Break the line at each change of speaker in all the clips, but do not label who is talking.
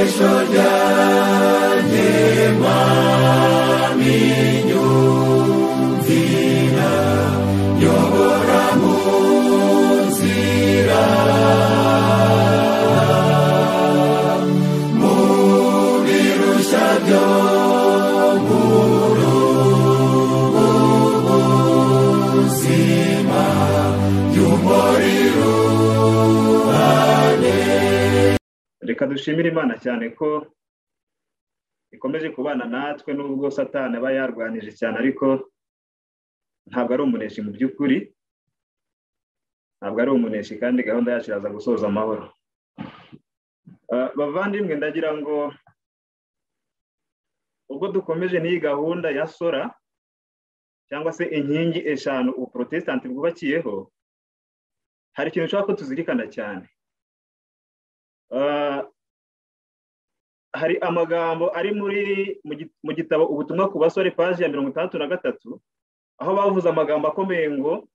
sengesho ryanjye Mwami nyumvira yobora mu nzira mu birushya byo ubuzima y'umuriro.
Reka dushimire Imana cyane ko ikomeje kubana natwe nubwo Satani aba yarwanije cyane, ariko ntabwo ari umuneshi mu by'ukuri, ntabwo ari umuneshi kandi gahunda yacu iraza gusoza amahoro. Bavandimwe, ndagira ngo ubwo dukomeje n'iyi gahunda ya sora cyangwa se inkingi eshanu ubuprotestanti bwubakiyeho, hari ikintu nshaka ko tuzirikana cyane. Hari amagambo ari mu gitabo ubutumwa ku basore paji ya 63, aho bavuze amagambo akomeye ngo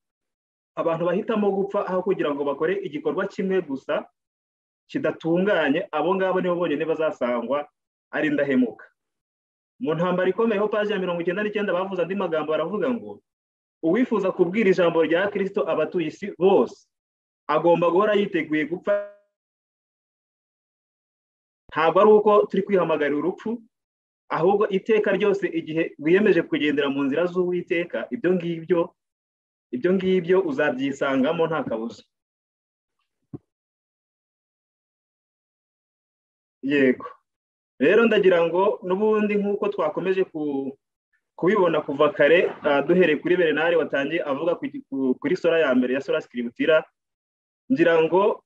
abantu bahitamo gupfa aho kugira ngo bakore igikorwa kimwe gusa kidatunganye, abo ngabo nibo bonyine bazasangwa ari indahemuka. Mu ntambara ikomeyeho paji ya 99 bavuze andi magambo, baravuga ngo uwifuza kubwira ijambo rya Kristo abatuye isi bose agomba guhora yiteguye gupfa. Ntabwo ari uko turi kwihamagarira urupfu, ahubwo iteka ryose igihe wiyemeje kugendera mu nzira z'Uwiteka, ibyo ngibyo uzabyisangamo nta kabuza. Yego rero ndagira ngo n'ubundi nk'uko twakomeje kubibona kuva kare, duhereye kuri Bernard watangiye avuga kuri sora ya mbere ya sola scriptura, ngira ngo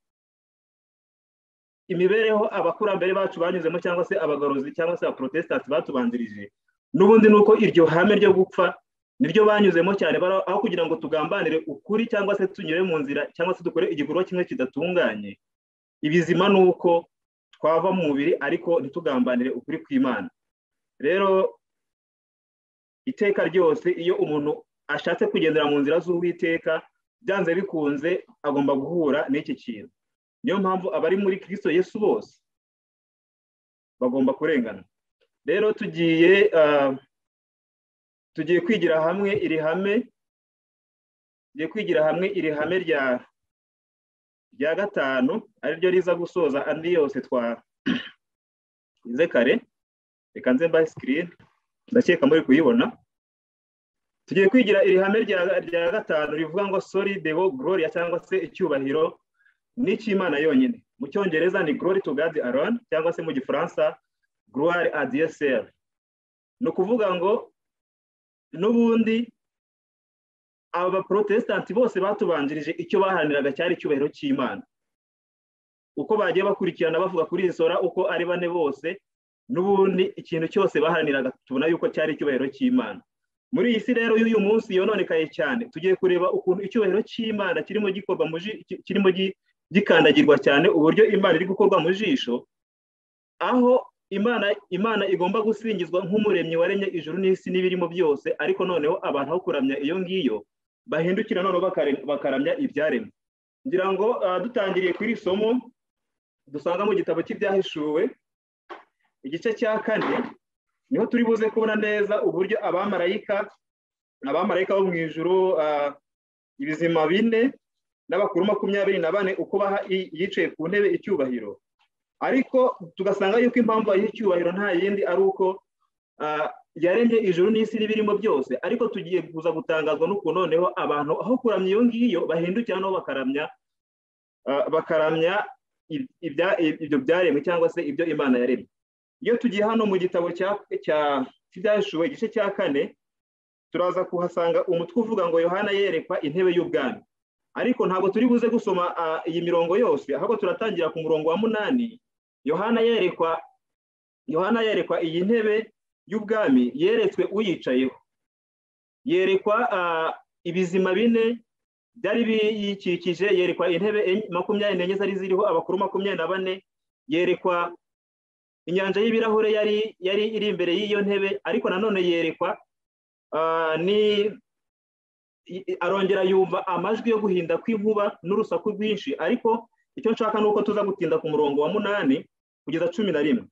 imibereho abakurambere bacu banyuzemo cyangwa se abagorozi cyangwa se abaprotestanti batubanjirije, n'ubundi nuko iryo hame ryo gupfa niryo banyuzemo cyane, aho kugira ngo tugambanire ukuri cyangwa se tunyure mu nzira cyangwa se dukore igikorwa kimwe kidatunganye. Ibizima nuko twava mu mubiri ariko ntitugambanire ukuri kw'Imana. Rero iteka ryose iyo umuntu ashatse kugendera mu nzira z'Uwiteka, byanze bikunze agomba guhura n'iki kintu. Niyo mpamvu abari muri Kristo Yesu bose bagomba kurengana. Rero tugiye kwigira hamwe iri hame rya gatanu, ari ryo riza gusoza andi yose twize kare. Reka nze mbahe screen, ndakeka muri kuyibona. Tugiye kwigira iri hame rya gatanu rivuga ngo soli deo gloria, cyangwa se icyubahiro n'Imana yonyine. Mu Cyongereza ni glory to God alone, cyangwa se mu Gifaransa gloire à Dieu seul. No kuvuga ngo n'ubundi aba protestanti bose batubanjirije icyo baharaniraga cyari icyubahiro cy'Imana. Uko bagiye bakurikirana bavuga kuri iyi sora uko ari bane bose, n'ubundi ikintu cyose baharaniraga tubona yuko cyari icyubahiro cy'Imana. Muri iyi si rero y'uyu munsi yononekaye cyane, tugiye kureba ukuntu icyubahiro cy'Imana kirimo gikorwa kirimo gikandagirwa cyane, uburyo Imana iri gukorwa mu jisho, aho Imana igomba gusingizwa nk'umuremyi waremye ijuru n'isi n'ibirimo byose, ariko noneho abantu aho kuramya iyo ngiyo bahindukira noneho bakaramya ibyaremwe. Ngira ngo dutangiriye kuri somo dusanga mu gitabo cy'Ibyahishuwe igice cya 4, niho turi buze kubona neza uburyo abamarayika bo mu ijuru, ibizima 4 n'abakuru 24 uko baha yicaye ku ntebe icyubahiro, ariko tugasanga yuko impamvu ayiha icyubahiro nta yindi ari uko yaremye ijuru n'isi n'ibirimo byose. Ariko tugiye kuza gutangazwa n'ukuntu noneho abantu aho kuramya iyo ngiyo bahindukira no bakaramya ibyo byaremwe cyangwa se ibyo Imana yaremye. Iyo tugiye hano mu gitabo cy'Ibyahishuwe igice cya 4, turaza kuhasanga umutwe uvuga ngo Yohana yerekwa intebe y'ubwami, ariko ntabwo turi buze gusoma iyi mirongo yose, ahubwo turatangira ku murongo wa 8. Yohana yerekwa iyi ntebe y'ubwami, yeretswe uyicayeho, yerekwa ibizima 4 byari biyikikije, yerekwa intebe 24 zari ziriho abakuru 24, yerekwa inyanja y'ibirahure yari iri imbere y'iyo ntebe, ariko nanone yerekwa arongera yumva amajwi yo guhinda kw'inkuba n'urusaku rwinshi. Ariko icyo nshaka nuko tuza gutinda ku murongo wa 8 kugeza 11.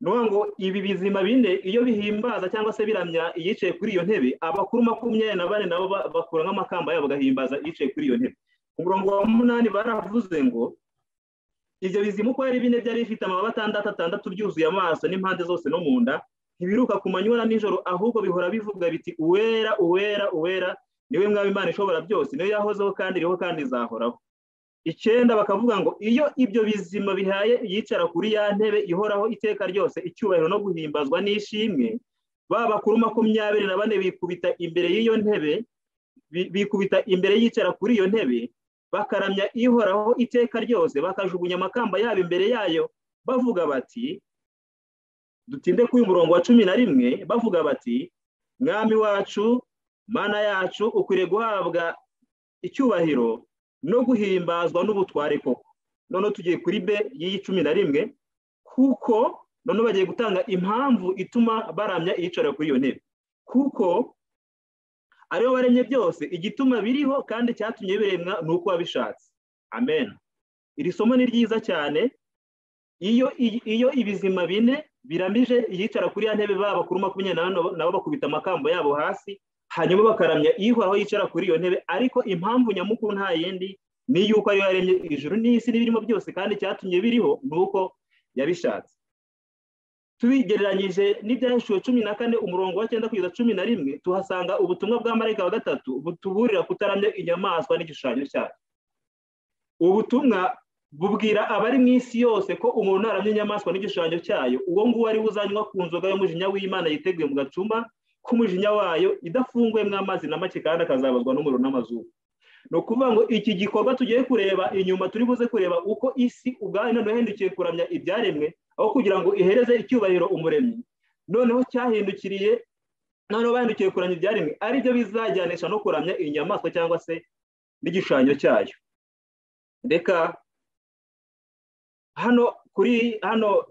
ngo ibi bizima bine iyo bihimbaza cyangwa se biramya iyicaye kuri iyo ntebe, abakuru 24 nabo bakura nk'amakamba yabo bagahimbaza iyicaye kuri iyo ntebe. Ku murongo wa 8 baravuze ngo ibyo bizima uko ari bine byari bifite amababa 6 byuzuye amaso n'impande zose no mu nda, ntibiruka ku manywa na nijoro, ahubwo bihora bivuga biti uwera uwera uwera niwe mwami Imana ishobora byose, niyo yahozeho kandi iriho kandi izahoraho. 9 bakavuga ngo iyo ibyo bizima bihaye yicara kuri ya ntebe ihoraho iteka ryose icyubahiro no guhimbazwa n'ishimwe, bakuru 24 bikubita imbere y'iyo ntebe, bikubita imbere yicara kuri iyo ntebe, bakaramya ihoraho iteka ryose, bakajugunya amakamba yabo imbere yayo bavuga bati, dutinde ku murongo wa 11, bavuga bati mwami wacu Mana yacu ukwiriye guhabwa icyubahiro no guhimbazwa n'ubutware koko. None tugiye kuri B y'iyi 11, kuko none bagiye gutanga impamvu ituma baramya iyicara kuri iyo ntebe, kuko ariyo baremye byose, igituma biriho kandi cyatumye biremwa nuko wabishatse. Amen. Iri somo ni ryiza cyane. Iyo ibizima bine biramije iyicara kuri ya ntebe, bakuru 24 nabo bakubita amakamba yabo hasi, hanyuma bakaramya ihoraho yicara kuri iyo ntebe. Ariko impamvu nyamukuru nta yindi ni yuko ariyo yaremye ijuru n'isi n'ibirimo byose, kandi cyatumye biriho nuko yabishatse. Tubigereranyije n'ibyahishuwe 14 umurongo wa 9 kugeza 11, tuhasanga ubutumwa bwa marayika wa 3 butuburira kutaramya inyamaswa n'igishushanyo cyayo. Ubutumwa bubwira abari mu isi yose ko umuntu aramya inyamaswa n'igishushanyo cyayo, uwo nguwo ari uzanywa ku nzoga y'umujinya w'Imana yiteguye mu gacuma k'umujinya wayo idafungwemo amazi na make, kandi akazabazwa n'umuriro n'amazuba. No kuvuga ngo iki gikorwa tugiye kureba inyuma, turi buze kureba uko isi ubwayo noneho yahindukiye kuramya ibyaremwe aho kugira ngo ihereze icyubahiro umuremyi. Noneho cyahindukiriye, noneho bahindukiye kuramya ibyaremwe, ari byo bizajyanisha no kuramya inyamaswa cyangwa se n'igishushanyo cyayo. Reka hano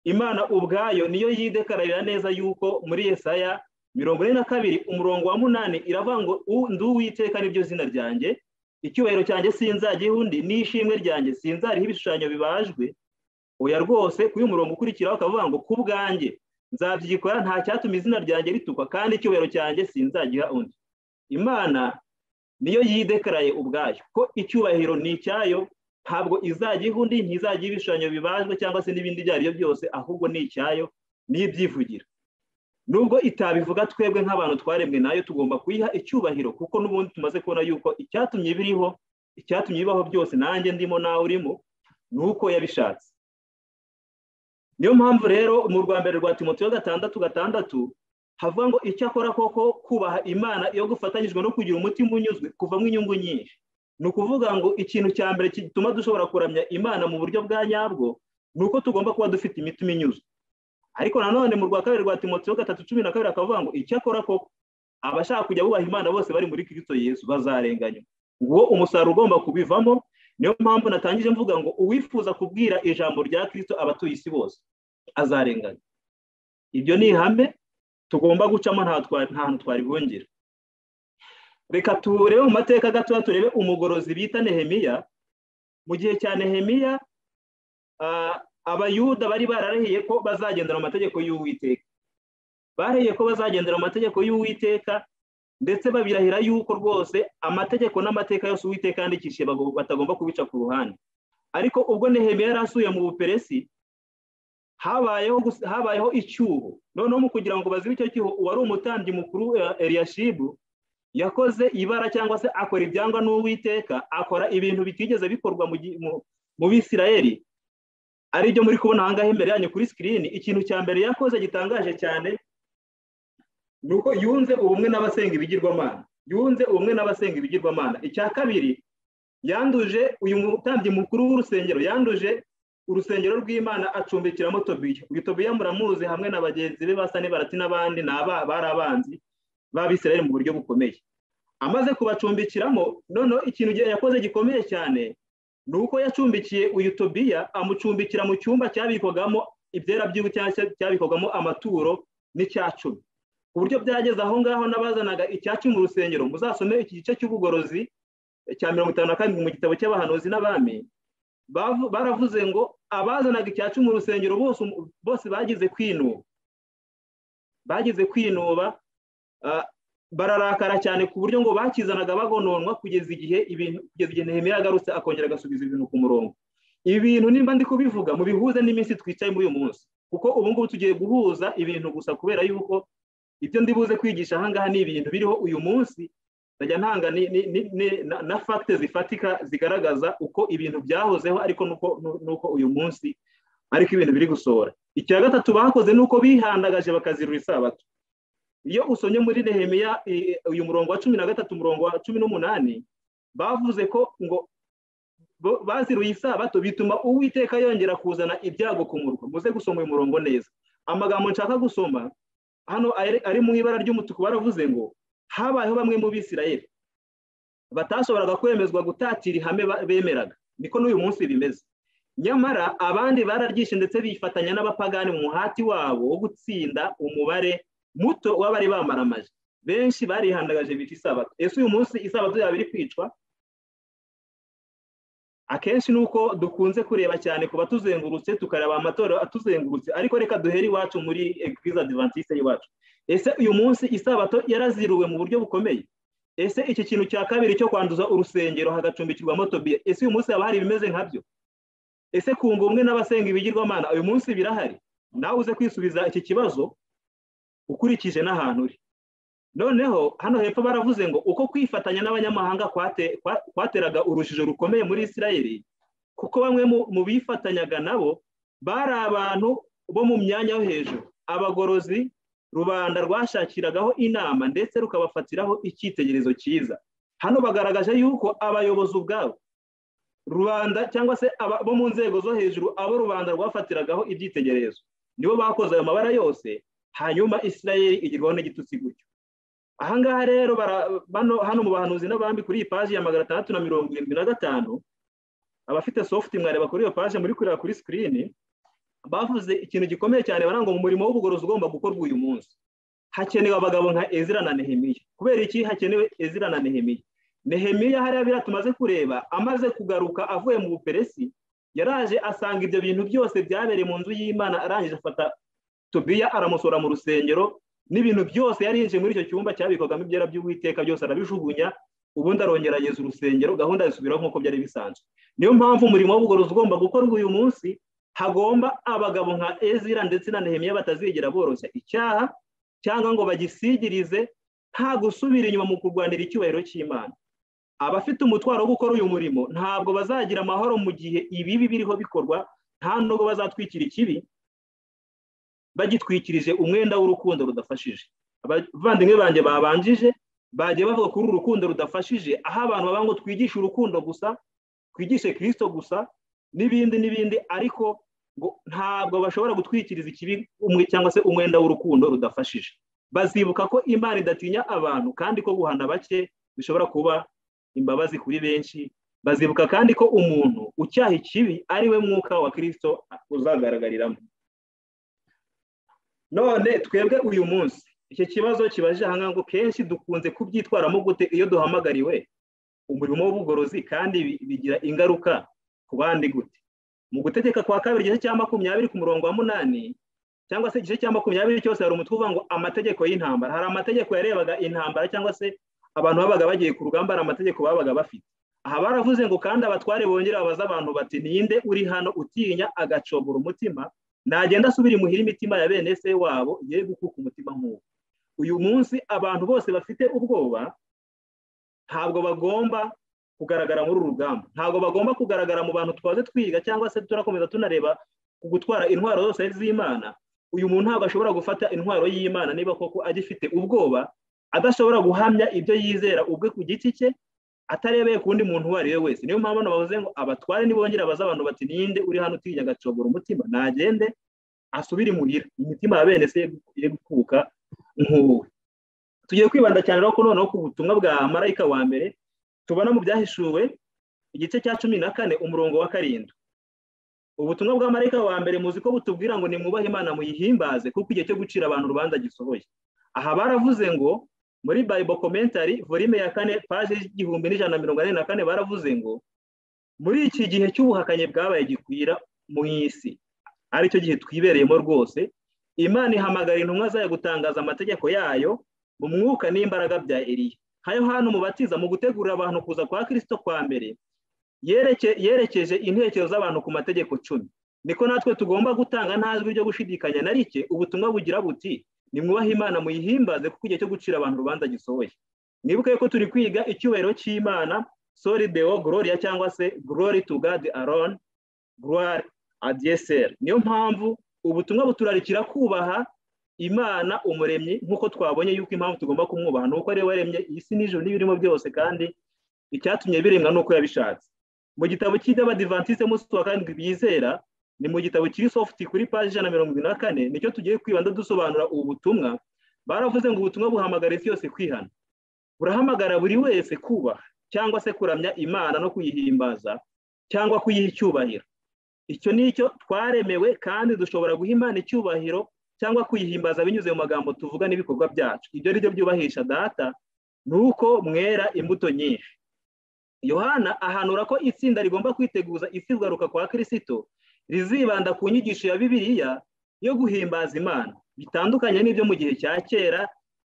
Imana ubwayo niyo yidekararira neza yuko muri Yesaya 42 umurongo wa 8 iravuga ngo ndi Uwiteka nibyo zina ryanjye, icyubahiro cyanjye sinzagiha undi, n'ishimwe ryanjye sinzariho ibishushanyo bibajwe. Oya rwose, kuri umurongo ukurikiraho akavuga ngo ku bwanjye nzabyikora, nta cyatuma izina ryanjye ritukwa, kandi icyubahiro cyanjye sinzagiha undi. Imana niyo yidekaraye ubwayo ko icyubahiro ni icyayo, ntabwo izagiha undi, ntizagiha ibishushanyo bibajwe cyangwa se n'ibindi ibyo ari byo byose, ahubwo ni icyayo, niyo ibyivugira. Nubwo itabivuga, twebwe nk'abantu twaremwe nayo tugomba kuyiha icyubahiro, kuko n'ubundi tumaze kubona yuko icyatumye biriho, icyatumye bibaho byose, nanjye ndimo nawe urimo, nuko yabishatse. Niyo mpamvu rero mu rwa mbere rwa Timoteyo 6:6 havuga ngo icyakora koko kubaha Imana iyo gufatanyijwe no kugira umutima unyuzwe kuvamo inyungu nyinshi. Ni ukuvuga ngo ikintu cya mbere gituma dushobora kuramya Imana mu buryo bwa nyabwo nuko tugomba kuba dufite imitima inyuzwe. Ariko nanone mu rwa kabiri rwa Timoteyo 3:12 akavuga ngo icyakora koko abashaka kujya bubaha Imana bose bari muri Kristo Yesu bazarenganywa, ngo umusaruro ugomba kubivamo. Niyo mpamvu natangije mvuga ngo uwifuza kubwira ijambo rya Kristo abatuye isi bose azarenganya. Ibyo ni ihame tugomba gucamo, nta hantu twari bwongera. Reka turebe mu mateka gato, turebe umugorozi bita Nehemiya. Mu gihe cya Nehemiya abayuda bari bararahiye ko bazagendera mu mategeko y'Uwiteka, barahiye ko bazagendera mu mategeko y'Uwiteka, ndetse babirahira yuko rwose amategeko n'amateka yose Uwiteka yandikishije batagomba kubica ku ruhande. Ariko ubwo Nehemiya yari asuye mu Buperesi, habayeho icyuho. Noneho mu kugira ngo bazibe icyo cyuho, uwari umutambyi mukuru Eliyashibu yakoze ibara cyangwa se akora ibyangwa n'Uwiteka, akora ibintu bitigeze bikorwa mu Bisirayeli, ari byo muri kubona ahangaha imbere yanyu kuri screen. Ikintu cya mbere yakoze gitangaje cyane nuko yunze ubumwe n'abasenga ibigirwamana. Icya kabiri, yanduje uyu mutambyi mukuru w'urusengero, yanduje urusengero rw'Imana acumbikiramo Tobiya. Uyu Tobiya muramuzi hamwe na bagenzi be basa n'Barati n'abandi, bari abanzi b'Abisirayeli mu buryo bukomeye. Amaze kubacumbikiramo, noneho ikintu yakoze gikomeye cyane nuko yacumbikiye uyu Tobiya, amucumbikira mu cyumba cyabikwagamo ibyera by'iwe cyabikwagamo amaturo n'icyacumi, ku buryo byageze aho ngaho n'abazanaga icyacumi mu rusengero. Muzasome iki gice cy'ubugorozi cya 52 mu gitabo cy'abahanuzi n'abami. Baravuze ngo abazanaga icyacu mu rusengero bose bagize kwinuba bararakara cyane ku buryo ngo bakizanaga bagononwa kugeza igihe Nehemiya agarutse akongera agasubiza ibintu ku murongo. Ibi bintu nimba ndi kubivuga mu bihuze n'iminsi twicaye muri uyu munsi, kuko ubu ngubu tugiye guhuza ibintu gusa kubera yuko ibyo ndi buze kwigisha ahangaha ni ibintu biriho uyu munsi, ndajya ntanga na fagite zifatika zigaragaza uko ibintu byahozeho ariko nuko uyu munsi ariko ibintu biri gusohora. Icya gatatu bakoze nuko bihandagaje bakazirura isabato. Iyo usomye muri Nehemiya uyu murongo wa 13 umurongo wa 18 bavuze ko ngo baziruye isabato bituma Uwiteka yongera kuzana ibyago ku murwa. Muze gusoma uyu murongo neza. Amagambo nshaka gusoma hano ari mu ibara ry'umutuku baravuze ngo habayeho bamwe mu Bisirayeli batashoboraga kwemezwa gutatira ihame bemeraga. Niko n'uyu munsi bimeze. Nyamara abandi bararyishe ndetse bifatanya n'abapagani mu muhati wabo wo gutsinda umubare muto w'abari bamaramaje. Benshi barihandagaje bica isabato. Ese uyu munsi isabato yaba iri kwicwa? Akenshi nuko dukunze kureba cyane kuba tuzengurutse tukareba amatorero atuzengurutse, ariko reka duhere iwacu muri Eglise Adventiste y'iwacu. Ese uyu munsi isabato yaraziruwe mu buryo bukomeye? Ese iki kintu cya kabiri cyo kwanduza urusengero hagacumbikirwamo Tobiya, ese uyu munsi haba hari ibimeze nkabyo? Ese kunga umwe n'abasenga ibigirwamana uyu munsi birahari? Nawe uze kwisubiza iki kibazo ukurikije n'ahantu uri. Noneho hano hepfo baravuze ngo uko kwifatanya n'abanyamahanga kwateraga urujijo rukomeye muri Isirayeli, kuko bamwe mu bifatanyaga nabo bari abantu bo mu myanya yo hejuru, abagorozi rubanda rwashakiragaho inama ndetse rukabafatiraho icyitegererezo cyiza. Hano bagaragaje yuko abayobozi ubwabo rubanda cyangwa se bo mu nzego zo hejuru abo rubanda rwafatiragaho ibyitegererezo nibo bakoze ayo mabara yose, hanyuma Isirayeli igirwaho n'igitutsi gutyo. Ahangaha rero hano mu bahanuzi n'abambi kuri iyi paji ya 675 abafite soft mwareba kuri iyo paji muri kureba kuri screen, bavuze ikintu gikomeye cyane baranga mu murimo w'ubugorozi ugomba gukorwa uyu munsi. Hakenewe abagabo nka Ezra na Nehemiya. Kubera iki hakenewe Ezra na Nehemiya? Nehemiya hariya bira tumaze kureba amaze kugaruka avuye mu Buperesi, yaraje asanga ibyo bintu byose byabereye mu nzu y'Imana, arangije afata Tobiya aramusora mu rusengero, n'ibintu byose yarinje muri icyo cyumba cyabikogamo ibyera by'Uwiteka byose arabijugunya, ubundi arongera yeza urusengero, gahunda yisubiraho nk'uko byari bisanzwe. Niyo mpamvu umurimo w'ubugorozi ugomba gukorwa uyu munsi, hagomba abagabo nka Ezra ndetse na Nehemiya batazigera boroshya icyaha cyangwa ngo bagisigirize, nta gusubira inyuma mu kurwanira icyubahiro cy'Imana. Abafite umutwaro wo gukora uyu murimo ntabwo bazagira amahoro mu gihe ibibi biriho bikorwa, nta nubwo bazatwikira ikibi bagitwikirije umwenda w'urukundo rudafashije. Abavandimwe banjye babanjije bagiye bavuga kuri uru rukundo rudafashije, aho abantu baba ngo twigishe urukundo gusa, twigishe Kristo gusa n'ibindi, ariko ngo ntabwo bashobora gutwikiriza ikibi cyangwa se umwenda w'urukundo rudafashije. Bazibuka ko Imana idatinya abantu kandi ko guhana bake bishobora kuba imbabazi kuri benshi. Bazibuka kandi ko umuntu ucyaha ikibi ari we mwuka wa Kristo uzagaragariramo. None twebwe uyu munsi iki kibazo kibaje hanga ngo kenshi dukunze kubyitwaramo gute iyo duhamagariwe umurimo w'ubugorozi kandi bigira ingaruka ku bandi gute? Mu gutegeka kwa kabiri igice cya 20 ku murongo wa 8 cyangwa se igice cya 20 cyose hari umutwe uvuga ngo amategeko y'intambara. Hari amategeko yarebaga intambara cyangwa se abantu babaga bagiye ku rugamba, hari amategeko babaga bafite. Aha baravuze ngo kandi abatware bongera babaza abantu bati ninde uri hano utinya agacogora umutima, nagenda asubira imuhira imitima ya bene se wabo igiye gukuka umutima nk'uwo. Uyu munsi abantu bose bafite ubwoba ntabwo bagomba kugaragara muri uru rugamba, ntabwo bagomba kugaragara mu bantu twaze twiga cyangwa se turakomeza tunareba ku gutwara intwaro zose z'Imana. Uyu muntu ntabwo ashobora gufata intwaro y'Imana niba koko agifite ubwoba, adashobora guhamya ibyo yizera ubwe ku giti cye, atarebeye ku wundi muntu uwo ari we wese. Niyo mpamvu bavuze ngo abatware nibongera baza abantu bati ninde uri hano utinya agacogora umutima, nagende asubire imuhira imitima ya bene se ye gukuka nk'uwe. Tugiye kwibanda cyane rero ko noneho ku butumwa bwa marayika wa mbere tubona mu byahishuwe igice cya 14 umurongo wa 7. Ubutumwa bwa marayika wa mbere muzi ko butubwira ngo nimwubahe Imana muyihimbaze kuko igihe cyo gucira abantu urubanza gisohoye. Aha baravuze ngo muri Bible Commentary volume ya 4 page 1144 baravuze ngo muri iki gihe cy'ubuhakanye bwabaye gikwira mu isi aricyo gihe twibereyemo rwose Imana ihamagara intumwa zayo gutangaza amategeko yayo mu mwuka n'imbaraga bya Eliya nka Yohana umubatiza mu gutegurira abantu kuza kwa Kristo kwa mbere yerekeje intekerezo z'abantu ku mategeko 10 niko natwe tugomba gutanga ntazwi byo gushidikanya na rike ubutumwa bugira buti nimwubahe Imana muyihimbaze kuko igihe cyo gucira abantu rubanza gisohoye nibuke ko turi kwiga icyubahiro cy'Imana Soli Deo Gloria cyangwa se Glory to God alone Gloire à Dieu seul niyo mpamvu ubutumwa buturarikira kubaha Imana umuremyi nkuko twabonye yuko impamvu tugomba kumwubaha nuko ari we waremye isi n'ijuru n'ibirimo byose kandi icyatumye biremwa nuko yabishatse mu gitabo cy'Abadiventiste munsi wa karindwi bizera ni mu gitabo kiri soft kuri page 124 nicyo tugiye kwibanda dusobanura ubu butumwa baravuze ngo ubutumwa buhamagara isi yose kwihana burahamagara buri wese kubaha cyangwa se kuramya Imana no kuyihimbaza cyangwa kuyiha icyubahiro icyo nicyo twaremewe kandi dushobora guha Imana icyubahiro cyangwa kuyihimbaza binyuze mu magambo tuvuga n'ibikorwa byacu ibyo ari byo byubahisha data nuko mwera imbuto nyinshi Yohana ahanura ko itsinda rigomba kwiteguza isizgaruka kwa Kristo rizibanda ku nyigisho ya Bibiliya yo guhimbaza Imana bitandukanye n'ibyo mu gihe cya kera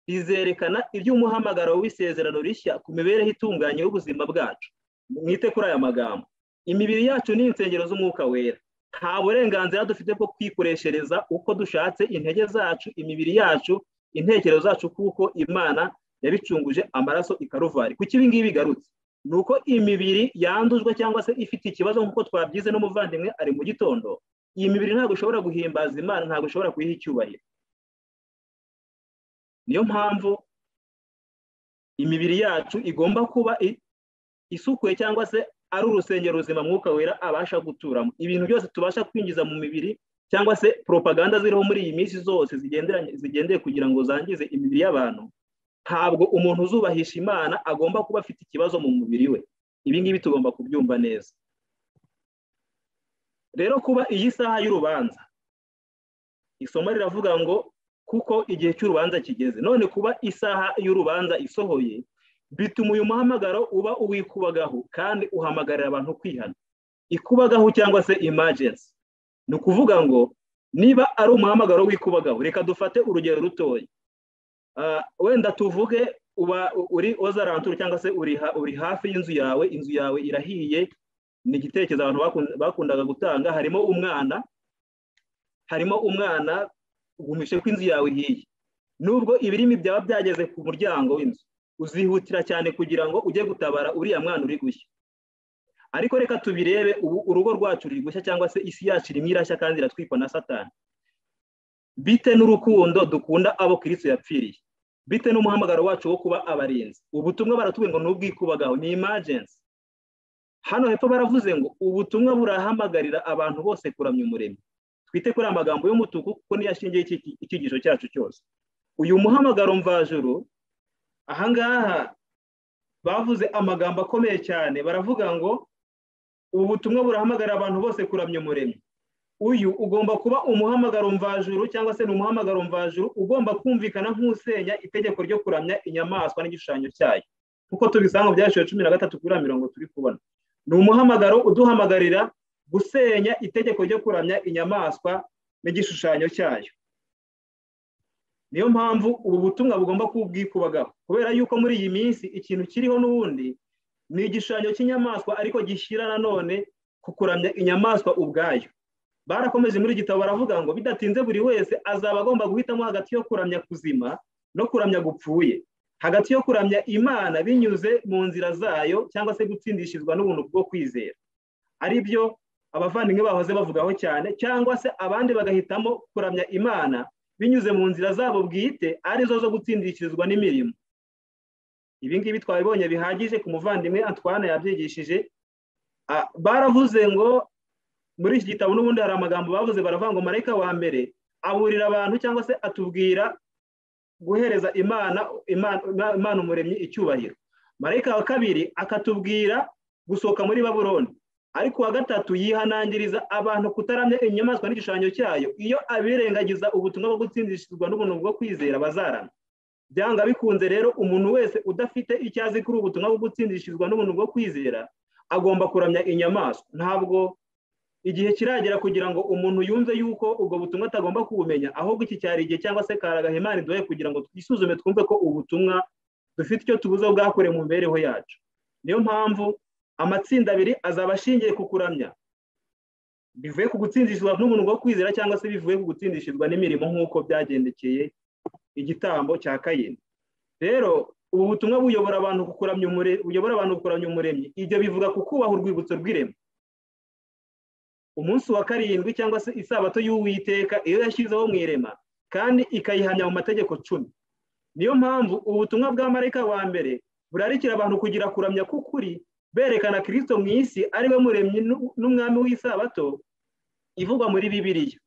rizerekana iby'umuhamagaro w'isezerano rishya ku mibereho itunganye y'ubuzima bwacu mwite kuri aya magambo imibiri yacu ni insengero z'umwuka wera nta burenganzira dufite bwo kwikoreshereza uko dushatse intege zacu imibiri yacu intekerezo zacu kuko Imana yabicunguje amaraso ikaruvari kuki ibi ngibi bigarutse nuko imibiri yandujwe cyangwa se ifite ikibazo nkuko twabyize n'umuvandimwe ari mu gitondo iyi mibiri ntabwo ishobora guhimbaza Imana ntabwo ishobora kuyiha icyubahiro niyo mpamvu imibiri yacu igomba kuba isukuye cyangwa se ari urusengero ruzima mwuka wera abasha guturamo ibintu byose tubasha kwinjiza mu mibiri cyangwa se propaganda ziriho muri iyi minsi zose zigendeye kugira ngo zangize imibiri y'abantu ntabwo umuntu uzubahisha Imana agomba kuba afite ikibazo mu mubiri we ibi ngibi tugomba kubyumva neza rero kuba iyi saha y'urubanza isomo riravuga ngo kuko igihe cy'urubanza kigeze none kuba isaha y'urubanza isohoye bituma uyu muhamagaro uba uwikubagaho kandi uhamagarira abantu kwihana ikubagaho cyangwa se emergency ni ukuvuga ngo niba ari umuhamagaro wikubagaho reka dufate urugero rutoya wenda tuvuge uba uri ozarantura cyangwa se uri hafi y'inzu yawe irahiye ni igitekerezo abantu bakundaga gutanga harimo umwana ugumishe ko inzu yawe ihiye nubwo ibirimi byaba byageze ku muryango w'inzu uzihutira cyane kugira ngo ujye gutabara uriya mwana uri gushya ariko reka tubirebe ubu urugo rwacu ruri gushya cyangwa se isi yacu irimo irashya kandi iratwikwa na Satani bite n'urukundo dukunda abo Kristo yapfiriye bite n'umuhamagaro wacu wo kuba abarinzi ubutumwa baratubwiye ngo n'ubwikubagaho ni emergency hano hepfo baravuze ngo ubutumwa burahamagarira abantu bose kuramya umuremyi twite kuri amagambo y'umutuku kuko niyo ashingiye icyigisho cyacu cyose uyu muhamagaro mvajuru ahangaha bavuze amagambo akomeye cyane baravuga ngo ubutumwa burahamagarira abantu bose kuramya umuremyi uyu ugomba kuba umuhamagaro mvajuru cyangwa se n'umuhamagaro mvajuru ugomba kumvikana nk'usenya itegeko ryo kuramya inyamaswa n'igishushanyo cyayo kuko tubisanga byashije 13 kuri 40 turi kubona ni umuhamagaro uduhamagarira gusenya itegeko ryo kuramya inyamaswa n'igishushanyo cyayo niyo mpamvu ubu butumwa bugomba kubwikubagaho kubera yuko muri iyi minsi ikintu kiriho n'ubundi ni igishushanyo cy'inyamaswa ariko gishyira nanone ku kuramya inyamaswa ubwayo barakomeje muri gitabo baravuga ngo bidatinze buri wese azaba agomba guhitamo hagati yo kuramya kuzima no kuramya gupfuye hagati yo kuramya Imana binyuze mu nzira zayo cyangwa se gutsindishizwa n'ubuntu bwo kwizera ari byo abavandimwe bahoze bavugaho cyane cyangwa se abandi bagahitamo kuramya Imana binyuze mu nzira zabo bwite arizo zo gutsindishirizwa n'imirimo ibi ngibi twabibonye bihagije ku muvandimwe Antoine yabyigishije baravuze ngo muri iki gitabo n'ubundi hari amagambo bavuze baravuga ngo marayika wa mbere aburira abantu cyangwa se atubwira guhereza Imana umuremyi icyubahiro marayika wa kabiri akatubwira gusohoka muri Babuloni ariko wa gatatu yihanangiriza abantu kutaramya inyamaswa n'igishushanyo cyayo iyo abirengagiza ubutumwa bwo gutsindishizwa n'ubuntu bwo kwizera bazarana byanga bikunze rero umuntu wese udafite icyazi kuri ubutumwa bwo gutsindishizwa n'ubuntu bwo kwizera agomba kuramya inyamaswa ntabwo igihe kiragera kugira ngo umuntu yumve yuko ubwo butumwa atagomba kubumenya, ahubwo iki cyari igihe cyangwa se karagahe Imana iduhe kugira ngo twisuzume twumve ko ubutumwa dufite icyo tubuze bwakorewe mu mibereho yacu. Niyo mpamvu amatsinda abiri azaba ashingiye ku kuramya, bivuye ku gutsindishizwa n'umuntu wo kwizera cyangwa se bivuye ku gutsindishizwa n'imirimo nk'uko byagendekeye igitambo cya Kayini. Rero ubu butumwa buyobora abantu kukuramya umuremyi. Ibyo bivuga ku kubaha urwibutso rw'irema. Umunsi wa karindwi cyangwa se isabato y'Uwiteka iyo yashyizeho mu irema kandi ikayihamya mu mategeko 10. Niyo mpamvu ubutumwa bwa marayika wa mbere burarikira abantu kugira kuramya k'ukuri, berekana Kristo mu isi ari we muremyi n'umwami w'isabato ivugwa muri Bibiliya.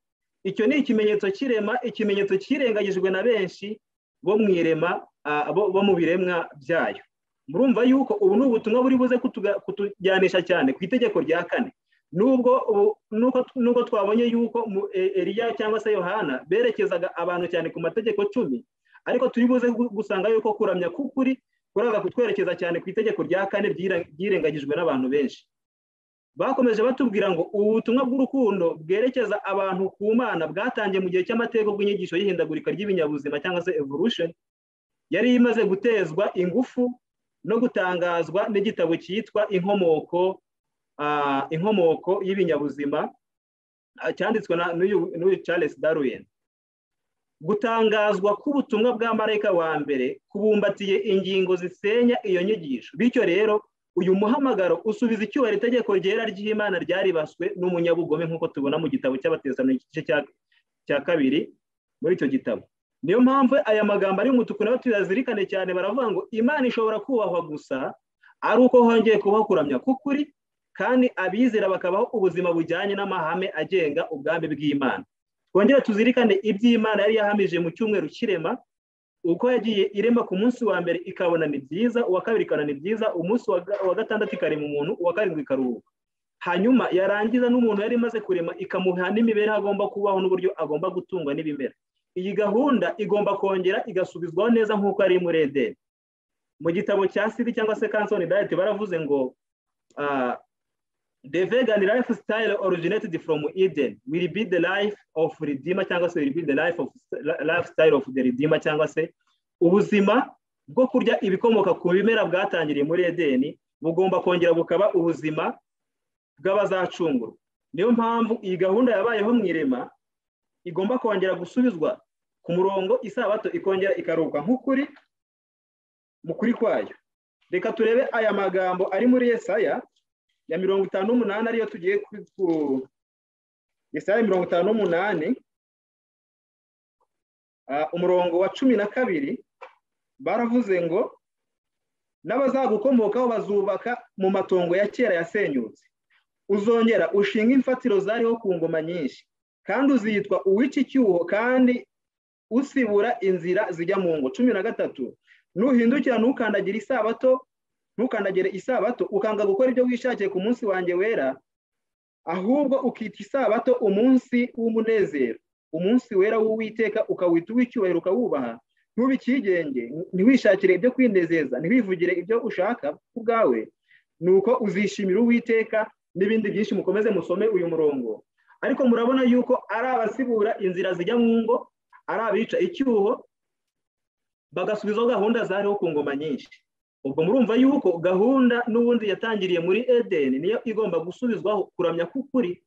Icyo ni ikimenyetso cy'irema, ikimenyetso kirengagijwe na benshi bo mu irema, bo mu biremwa byayo. Murumva yuko ubu ni ubutumwa buri buze kutujyanisha cyane ku itegeko rya 4. Nubwo twabonye yuko Eliya cyangwa se Yohana berekezaga abantu cyane ku mategeko 10, ariko turi buze gusanga yuko kuramya k'ukuri kuraza kutwerekeza cyane ku itegeko rya 4 ryirengagijwe n'abantu benshi. Bakomeje batubwira ngo ubutumwa bw'urukundo bwerekeza abantu ku Mana bwatangiye mu gihe cy'amateka bw'inyigisho y'ihindagurika ry'ibinyabuzima cyangwa se evolution, yari imaze gutezwa ingufu no gutangazwa n'igitabo cyitwa inkomoko y'ibinyabuzima cyanditswe n'uyu Charles Darwin. Gutangazwa k'ubutumwa bwa marayika wa mbere kubumbatiye ingingo zisenya iyo nyigisho. Bityo rero uyu muhamagaro usubiza icyubahiro itegeko ryera ry'Imana ryaribaswe n'umunyabugome nk'uko tubona mu gitabo cy'Abatesalonike igice cya 2 muri icyo gitabo. Niyo mpamvu aya magambo ari umutuku nayo tuyazirikane cyane. Baravuga ngo Imana ishobora kubahwa gusa ari uko hongeye kubaho kuramya k'ukuri, kandi abizera bakabaho ubuzima bujyanye n'amahame agenga ubwami bw'Imana. Twongere tuzirikane iby'Imana yari yahamije mu cyumweru cy'irema, uko yagiye irema ku munsi wa mbere ikabona ni byiza, uwa kabiri ikabona ni byiza, umunsi wa gatandatu ikarema umuntu, uwa karindwi ikaruhuka. Hanyuma yarangiza n'umuntu yari imaze kurema ikamuha n'imibereho agomba kubaho n'uburyo agomba gutungwa n'ibimera. Iyi gahunda igomba kongera igasubizwaho neza nk'uko ari muri Edeni. Mu gitabo cya Siri cyangwa se Canson Diet baravuze ngo the vegan lifestyle originated from Eden will be the life of Redeemer cyangwa se will be the lifestyle of the Redeemer cyangwa se ubuzima bwo kurya ibikomoka ku bimera bwatangiriye muri Edeni bugomba kongera bukaba ubuzima bw'abazacungurwa. Niyo mpamvu iyi gahunda yabayeho mu irema igomba kongera gusubizwa ku murongo, isabato ikongera ikaruhuka nk'ukuri mu kuri kwayo. Reka turebe aya magambo ari muri Yesaya ya 58 ariyo tugiye ku Yesaya 58 umurongo wa 12 baravuze ngo n'abazagukomokaho bazubaka mu matongo ya kera yasenyutse, uzongera ushinga imfatiro zariho ku ngoma nyinshi, kandi uzitwa uwica icyuho kandi usibura inzira zijya mu ngo. 13 nuhindukira ntukandagire isabato ukanga gukora ibyo wishakiye ku munsi wanjye wera, ahubwo ukita isabato umunsi w'umunezero, umunsi wera w'Uwiteka, ukawita uw'icyubahiro ukawubaha. Ntubikigenge, ntiwishakire ibyo kwinezeza, ntiwivugire ibyo ushaka ubwawe, nuko uzishimira Uwiteka. N'ibindi byinshi mukomeze musome uyu murongo. Ariko murabona yuko ari abasibura inzira zijya mu ngo, ari abica icyuho, bagasubizaho gahunda zariho ku ngoma nyinshi. Ubwo murumva yuko gahunda n'ubundi yatangiriye muri Edeni niyo igomba gusubizwaho kuramya k'ukuri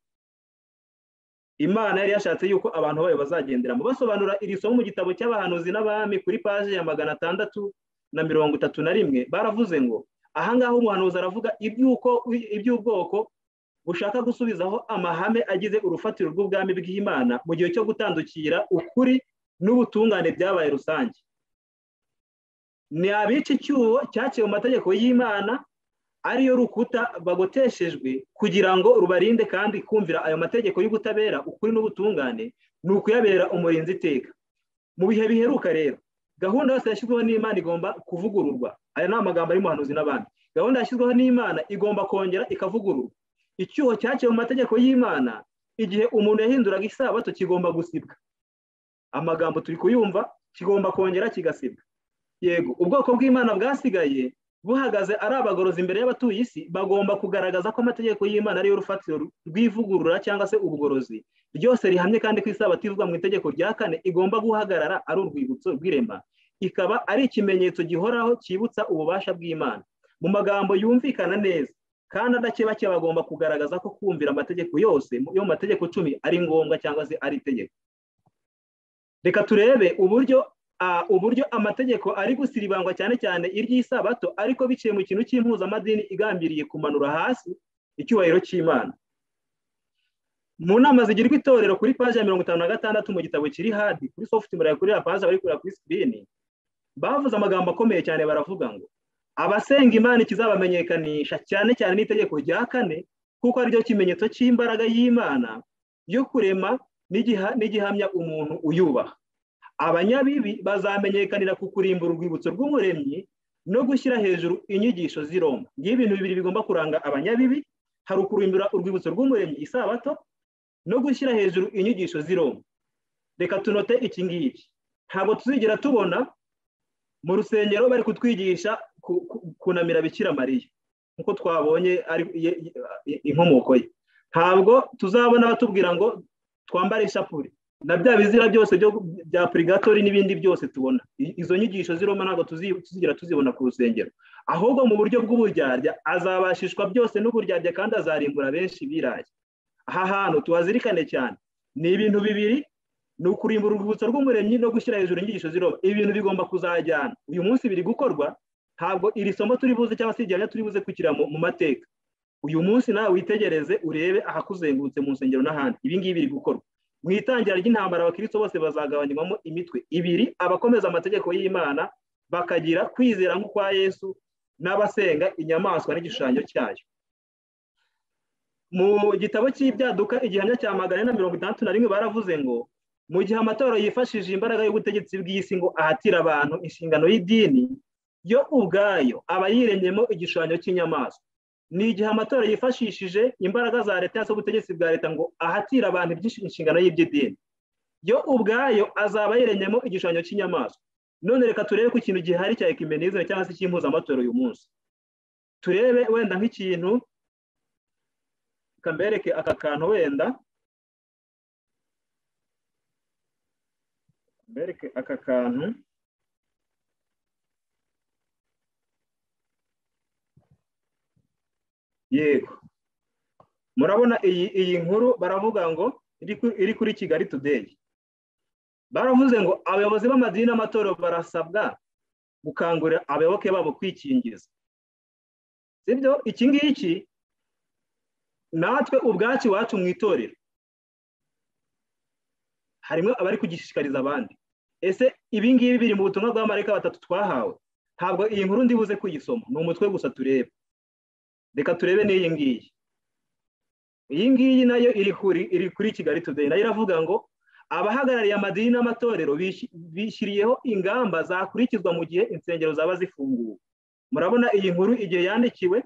Imana yari yashatse yuko abantu bayo bazagenderamo. Basobanura iri somo mu gitabo cy'abahanuzi n'abami kuri paje ya 631 baravuze ngo ahangaho umuhanuzi aravuga iby'ubwoko bushaka gusubizaho amahame agize urufatiro rw'ubwami bw'Imana mu gihe cyo gutandukira ukuri n'ubutungane byabaye rusange. Ni abica icyuho cyaciye mu mategeko y'Imana ariyo rukuta bagoteshejwe kugira ngo rubarinde, kandi kumvira ayo mategeko y'ubutabera, ukuri n'ubutungane ni ukuyabera umurinzi iteka. Mu bihe biheruka rero gahunda yose yashyizweho n'Imana igomba kuvugururwa. Aya ni amagambo ari muhanuzi n'abandi. Gahunda yashyizweho n'Imana igomba kongera ikavugururwa. Icyuho cyaciye mu mategeko y'Imana igihe umuntu yahinduraga isabato kigomba gusibwa. Amagambo turi kuyumva, kigomba kongera kigasibwa. Yego, ubwoko bw'Imana bwasigaye buhagaze ari abagorozi imbere y'abatuye isi, bagomba kugaragaza ko amategeko y'Imana ariyo rufatiro rw'ivugurura cyangwa se ubugorozi ryose rihamye, kandi ko isabato ivugwa mu itegeko rya 4 igomba guhagarara ari urwibutso rw'irema, ikaba ari ikimenyetso gihoraho cyibutsa ububasha bw'Imana mu magambo yumvikana neza, kandi adakebake bagomba kugaragaza ko kumvira amategeko yose yo mu mategeko 10 ari ngombwa cyangwa se ari itegeko. Reka turebe uburyo amategeko ari gusiribangwa cyane cyane iry'isabato, ariko biciye mu kintu cy'impuzamadini igambiriye kumanura hasi icyubahiro cy'Imana. Mu nama zigirwa itorero kuri paji ya 56 mu gitabo kiri hadi kuri software kuri paji bari kurira kuri screen, bavuze amagambo akomeye cyane, baravuga ngo abasenga Imana ikizabamenyekanisha cyane cyane n'itegeko rya 4, kuko ari ryo kimenyetso cy'imbaraga y'Imana yo kurema n'igihamya umuntu uyubaha. Abanyabibi bazamenyekanira ku kurimbura urwibutso rw'umuremyi no gushyira hejuru inyigisho z'Iroma. Ibintu bibiri bigomba kuranga abanyabibi, hari ukurimbura urwibutso rw'umuremyi isabato no gushyira hejuru inyigisho z'Iroma. Reka tunote iki ngiki, ntabwo tuzigera tubona mu rusengero bari kutwigisha kunamira Bikira Mariya nkuko twabonye ari inkomoko ye. Ntabwo tuzabona batubwira ngo twambare ishapure na bya bizira byose bya purgatori n'ibindi byose tubona. Izo nyigisho z'Iroma ntabwo tuzigera tuzibona ku rusengero, ahubwo mu buryo bw'uburyarya azabashishwa byose n'uburyarya, kandi azarimbura benshi biraye. Aha hantu tuhazirikane cyane, ni ibintu bibiri, ni ukurimbura urwibutso rw'umuremyi no gushyira hejuru inyigisho z'Iroma. Ibintu bigomba kuzajyana. Uyu munsi biri gukorwa, ntabwo iri somo turi buze cyangwa se igihamya turi buze kwikira mu mateka. Uyu munsi nawe witegereze urebe ahakuzengurutse mu nsengero n'ahandi, ibi ngibi biri gukorwa. Mu itangira ry'intambara abakristo bose bazagabanywamo imitwe ibiri, abakomeza amategeko y'Imana bakagira kwizera nk'ukwa Yesu, n'abasenga inyamaswa n'igishushanyo cyayo. Mu gitabo cy'ibyaduka igihamya cya 461 baravuze ngo mu gihe amatora yifashishije imbaraga y'ubutegetsi bw'isi ngo ahatira abantu inshingano y'idini, yo ubwayo aba yiremyemo igishushanyo cy'inyamaswa. Ni igihe amatora yifashishije imbaraga za leta cyangwa se ubutegetsi bwa leta ngo ahatira abantu inshingano y'iby'idini, yo ubwayo azaba yiremyemo igishushanyo cy'inyamaswa. None reka turebe ko ikintu gihari cya ecumenisme cyangwa se cy'impuzamatoro uyu munsi. Turebe wenda nk'ikintu, kambereke aka kantu, wenda kambereke aka kantu. Yego, murabona iyi nkuru baravuga ngo iri kuri Kigali Today. Baravuze ngo abayobozi b'amadini n'amatorero barasabwa gukangurira abayoboke babo kwikingiza. Sibyo? Iki ngiki natwe ubwacu iwacu mu itorero harimo abari kugishishikariza abandi. Ese ibi ngibi biri mu butumwa bwa marayika 3 twahawe? Ntabwo iyi nkuru ndibuze kuyisoma, ni umutwe gusa turebe. Reka turebe n'iyi ngiyi. Iyi ngiyi nayo iri kuri Kigali Today, nayo iravuga ngo abahagarariye amadini n'amatorero bishyiriyeho ingamba zakurikizwa mu gihe insengero zaba zifunguwe. Murabona iyi nkuru igihe yandikiwe,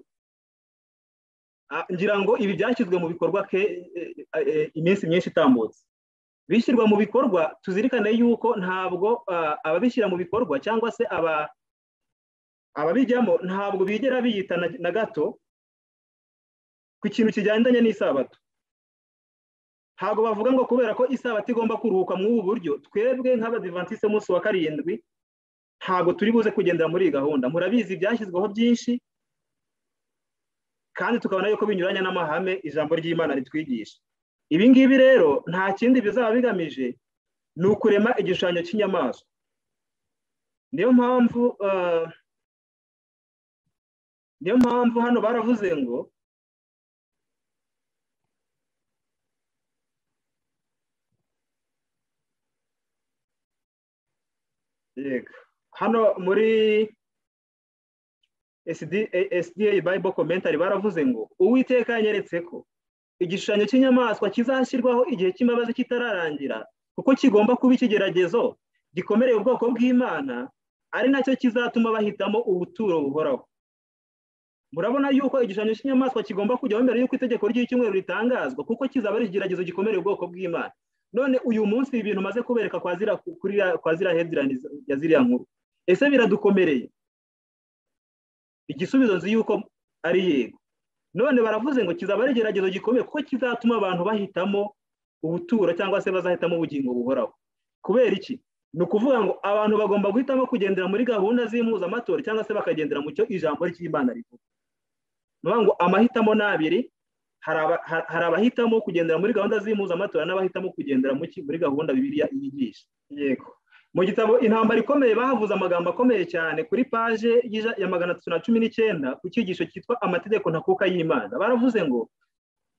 ngira ngo ibi byashyizwe mu bikorwa iminsi myinshi itambutse. Bishyirwa mu bikorwa, tuzirikane yuko ntabwo ababishyira mu bikorwa cyangwa se ababijyamo ntabwo bigera biyita na gato ku kintu kigendanye n'isabato. Ntabwo bavuga ngo kubera ko isabato igomba kuruhuka mu ubu buryo, twebwe nk'abadivantiste umunsi wa 7 ntabwo turi buze kugendera muri iyi gahunda. Murabizi byashyizweho byinshi, kandi tukabona yuko binyuranya n'amahame ijambo ry'Imana ritwigisha. Ibi ngibi rero nta kindi bizaba bigamije, ni ukurema igishushanyo cy'inyamaswa. Niyo mpamvu hano baravuze ngo hano muri SDA Bible Commentary baravuze ngo Uwiteka yanyeretse ko igishushanyo cy'inyamaswa kizashyirwaho igihe cy'imbabazi kitararangira, kuko kigomba kuba ikigeragezo gikomereye ubwoko bw'Imana, ari nacyo kizatuma bahitamo ubuturo buhoraho. Murabona yuko igishushanyo cy'inyamaswa kigomba kujyaho mbere yuko itegeko ry'icyumweru ritangazwa, kuko kizaba ari ikigeragezo gikomereye ubwoko bw'Imana. None uyu munsi ibintu maze kubereka kwa zira headline ya ziriya nkuru, ese biradukomereye? igisubizo nzi yuko ari yego. None baravuze ngo kizaba ari igeragezo gikomeye kuko kizatuma abantu bahitamo ubuturo cyangwa se bazahitamo ubugingo buhoraho. Kubera iki? Ni ukuvuga ngo abantu bagomba guhitamo kugendera muri gahunda z'impuzamatora cyangwa se bakagendera mu cyo ijambo ry'Imana rivuga. Ni ukuvuga ngo amahitamo ni abiri, hari abahitamo kugendera muri gahunda z'impuzamatora n'abahitamo kugendera muri gahunda Bibiliya yigisha. Yego. Mu gitabo Intambara Ikomeye bahavuze amagambo akomeye cyane kuri paje ya 319 ku cyigisho cyitwa Amategeko Ntakuka y'Imana. Baravuze ngo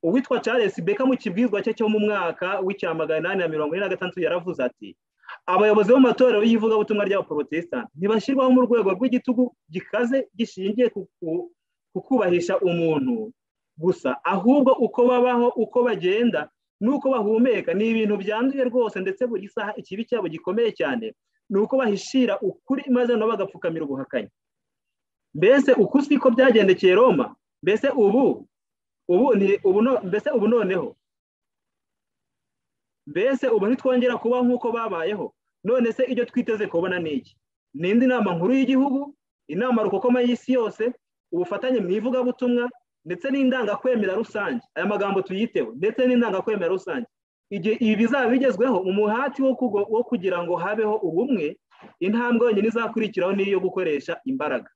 uwitwa Charles Beka mu kibwizwa cye cyo mu mwaka w'846 yaravuze ati abayobozi b'amatorero y'ivugabutumwa ry'abaprotestant ntibashyirwaho mu rwego rw'igitugu gikaze gishingiye ku kubahisha umuntu gusa, ahubwo uko babaho, uko bagenda nuko bahumeka ni ibintu byanduye rwose, ndetse buri saha ikibi cyabo gikomeye cyane nuko bahishira ukuri maze nabo bagapfukamira ubuhakanyi. Mbese uko siko byagendekeye Roma? Mbese ubu noneho mbese ubu ntitwongera kuba nk'uko babayeho? None se ibyo twiteze kubona ni iki? N'indi nama nkuru y'igihugu, inama rukokoma y'isi yose, ubufatanye mu ivugabutumwa ndetse n'indangakwemera rusange. Aya magambo tuyiteho, ndetse n'indangakwemera rusange. Ibi bizaba bigezweho mu muhati wo kugira ngo habeho ubumwe, intambwe yonyine izakurikiraho niyo gukoresha imbaraga.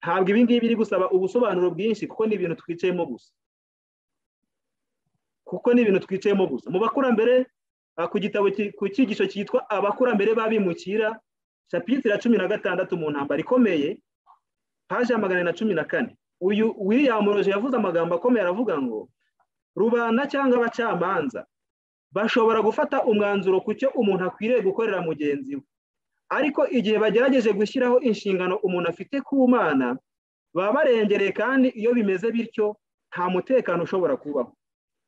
Ntabwo ibi ngibi biri gusaba ubusobanuro bwinshi kuko ni ibintu twicayemo gusa. Mu bakurambere ku gitabo ku cyigisho cyitwa Abakurambere b'Abimukira chapitre 16 mu Ntambara Ikomeye paje ya 414, uyu William Roger yavuze amagambo akomeye aravuga ngo rubanda cyangwa abacamanza bashobora gufata umwanzuro ku cyo umuntu akwiriye gukorera mugenzi we, ariko igihe bagerageje gushyiraho inshingano umuntu afite ku Mana baba barengereye, kandi iyo bimeze bityo nta mutekano ushobora kubaho.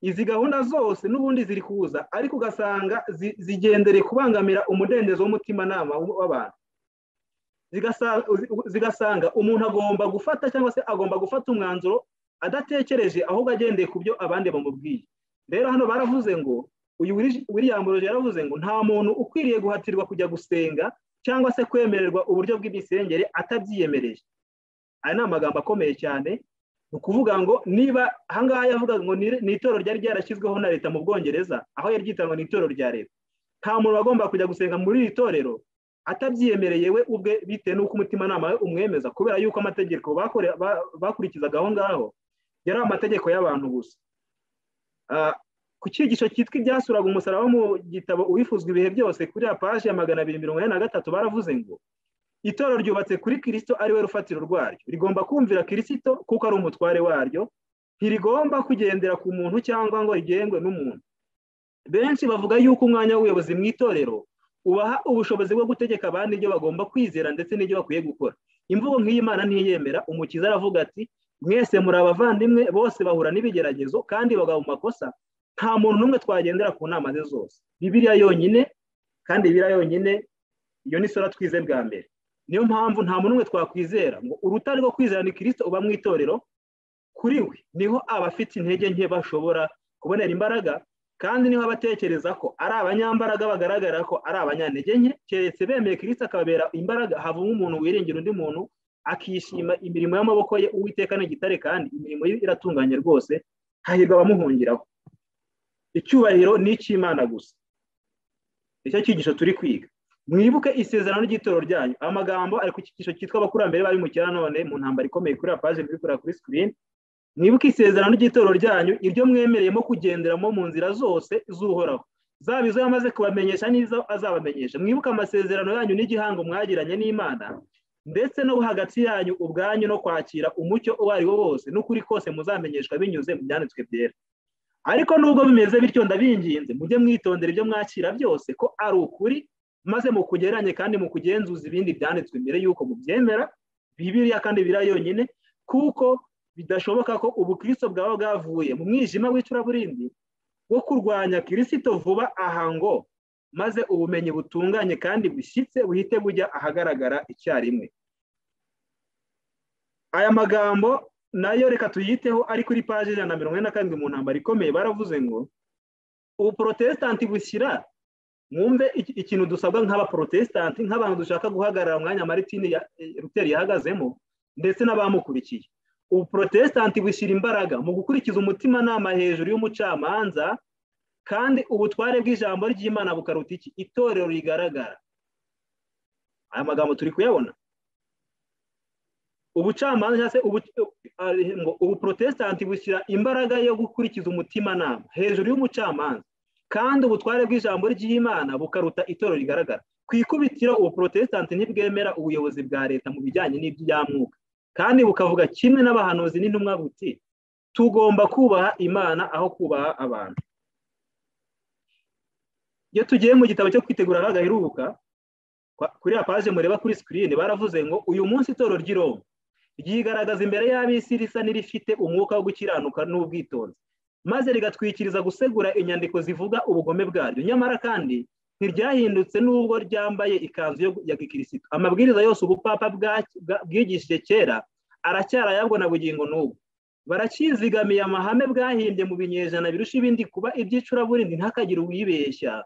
Izi gahunda zose n'ubundi ziri kuza, ariko ugasanga zigendereye kubangamira umudendezo w'umutimanama w'abantu. Zigasanga umuntu agomba gufata cyangwa se agomba gufata umwanzuro adatekereje, ahubwo agendeye ku byo abandi bamubwiye. Rero hano baravuze ngo uyu William Roger yaravuze ngo nta muntu ukwiriye guhatirwa kujya gusenga cyangwa se kwemererwa uburyo bw'imisengere atabyiyemereje. Aya ni amagambo akomeye cyane. Ni ukuvuga ngo niba ahangaha yavuga ngo ni itorero ryari ryarashyizweho na leta mu Bwongereza, aho yari ryitwa ngo ni itorero rya leta, nta muntu agomba kujya gusenga muri iri torero atabyiyemereye we ubwe bitewe n'uko umutimanama we umwemeza, kubera yuko amategeko bakurikizaga aho ngaho yari amategeko y'abantu gusa. Ku cyigisho cyitwa Ibyasuraga umusaraba mu gitabo Uwifuzwa ibihe byose kuri ya paje ya 243 baravuze ngo itorero ryubatse kuri Kristo ari we rufatiro rwaryo, rigomba kumvira Kristo kuko ari umutware waryo, ntirigomba kugendera ku muntu cyangwa ngo rigengwe n'umuntu. Benshi bavuga yuko umwanya w'ubuyobozi mu itorero ubaha ubushobozi bwo gutegeka abandi ibyo bagomba kwizera ndetse n'ibyo bakwiye gukora. Imvugo nk'iyi Imana ntiyemera. Umukiza aravuga ati mwese muri abavandimwe, bose bahura n'ibigeragezo kandi bagwa mu makosa, nta muntu n'umwe twagendera ku nama ze zose. Bibiliya yonyine, kandi Bibiliya yonyine iyo ni sura twize bwa mbere. Niyo mpamvu nta muntu n'umwe twakwizera ngo urutare rwo kwizera ni Kristo uba mu itorero. Kuri we niho abafite intege nke bashobora kubonera imbaraga, kandi niho abatekereza ko ari abanyambaraga bagaragara ko ari abanyantege nke. Keretse bemeye Kristo akababera imbaraga, havamo umuntu wiringira undi muntu akishima imirimo y'amaboko ye. Uwiteka ni igitare kandi imirimo ye iratunganye rwose, hahirwa abamuhungiraho. Icyubahiro ni icy'Imana gusa. Icyo cyigisho turi kwiga. Mwibuke isezerano ry'itorero ryanyu. Amagambo ari ku cyigisho cyitwa Abakurambere b'Abimukira none mu Ntambara Ikomeye kuri ya paje biri kuri screen. Mwibuke isezerano ry'itorero ryanyu, iryo mwemereyemo kugenderamo mu nzira zose z'Uhoraho, zaba izo yamaze kubamenyesha n'izo azabamenyesha. Mwibuke amasezerano yanyu n'igihango mwagiranye n'Imana, ndetse no hagati yanyu ubwanyu, no kwakira umucyo uwo ari wo wose n'ukuri kose muzamenyeshwa binyuze mu byanditswe byera. Ariko nubwo bimeze bityo, ndabinginze mujye mwitondera ibyo mwakira byose ko ari ukuri, maze mukugeranye kandi mukugenzuza ibindi byanditswe mbere yuko mubyemera. Bibiliya kandi Bibiliya yonyine, kuko bidashoboka ko ubukristo bwaba bwavuye mu mwijima w'icuraburindi wo kurwanya Kristo vuba aha ngo maze ubumenyi butunganye kandi bushyitse buhite bujya ahagaragara icyarimwe. Aya magambo nayo reka tuyiteho ari kuri paje 147 mu Ntambara Ikomeye. Baravuze ngo ubuprotestanti bushyira, mwumve ikintu dusabwa nk'abaprotestanti, nk'abantu dushaka guhagarara umwanya Martin Luther yahagazemo. ndetse n'abamukurikiye. Ubuprotesitanti bushyira imbaraga mu gukurikiza umutimanama hejuru y'umucamanza, kandi ubutware bw'ijambo ry'Imana bukaruta iki? Itorero rigaragara. Aya magambo turi kuyabona. Ubucamanza se ubuprotesitanti bushyira imbaraga yo gukurikiza umutimanama hejuru y'umucamanza, kandi ubutware bw'ijambo ry'Imana bukaruta itorero rigaragara. Ku ikubitiro ubuprotesitanti ntibwemera ubuyobozi bwa leta mu bijyanye n'iby'amwuka, kandi bukavuga kimwe n'abahanuzi n'intumwa buti tugomba kubaha Imana aho kubaha abantu. Iyo tugiye mu gitabo cyo kwitegura agaheruka, kuri ya paje mureba kuri screen baravuze ngo uyu munsi itorero ry'i Roma ryigaragaza imbere y'ab'isi risa n'irifite umwuka wo gukiranuka n'ubwitonzi, maze rigatwikiriza gusegura inyandiko zivuga ubugome bwaryo. Nyamara kandi ntiryahindutse n'ubwo ryambaye ikanzu ya gikristo. Amabwiriza yose ubupapa bwigishije kera aracyarayabwo na bugingo n'ubu. Barakizigamiye amahame bwahimbye mu binyejana birusha ibindi kuba ibyicuraburindi, ntihakagire uwibeshya.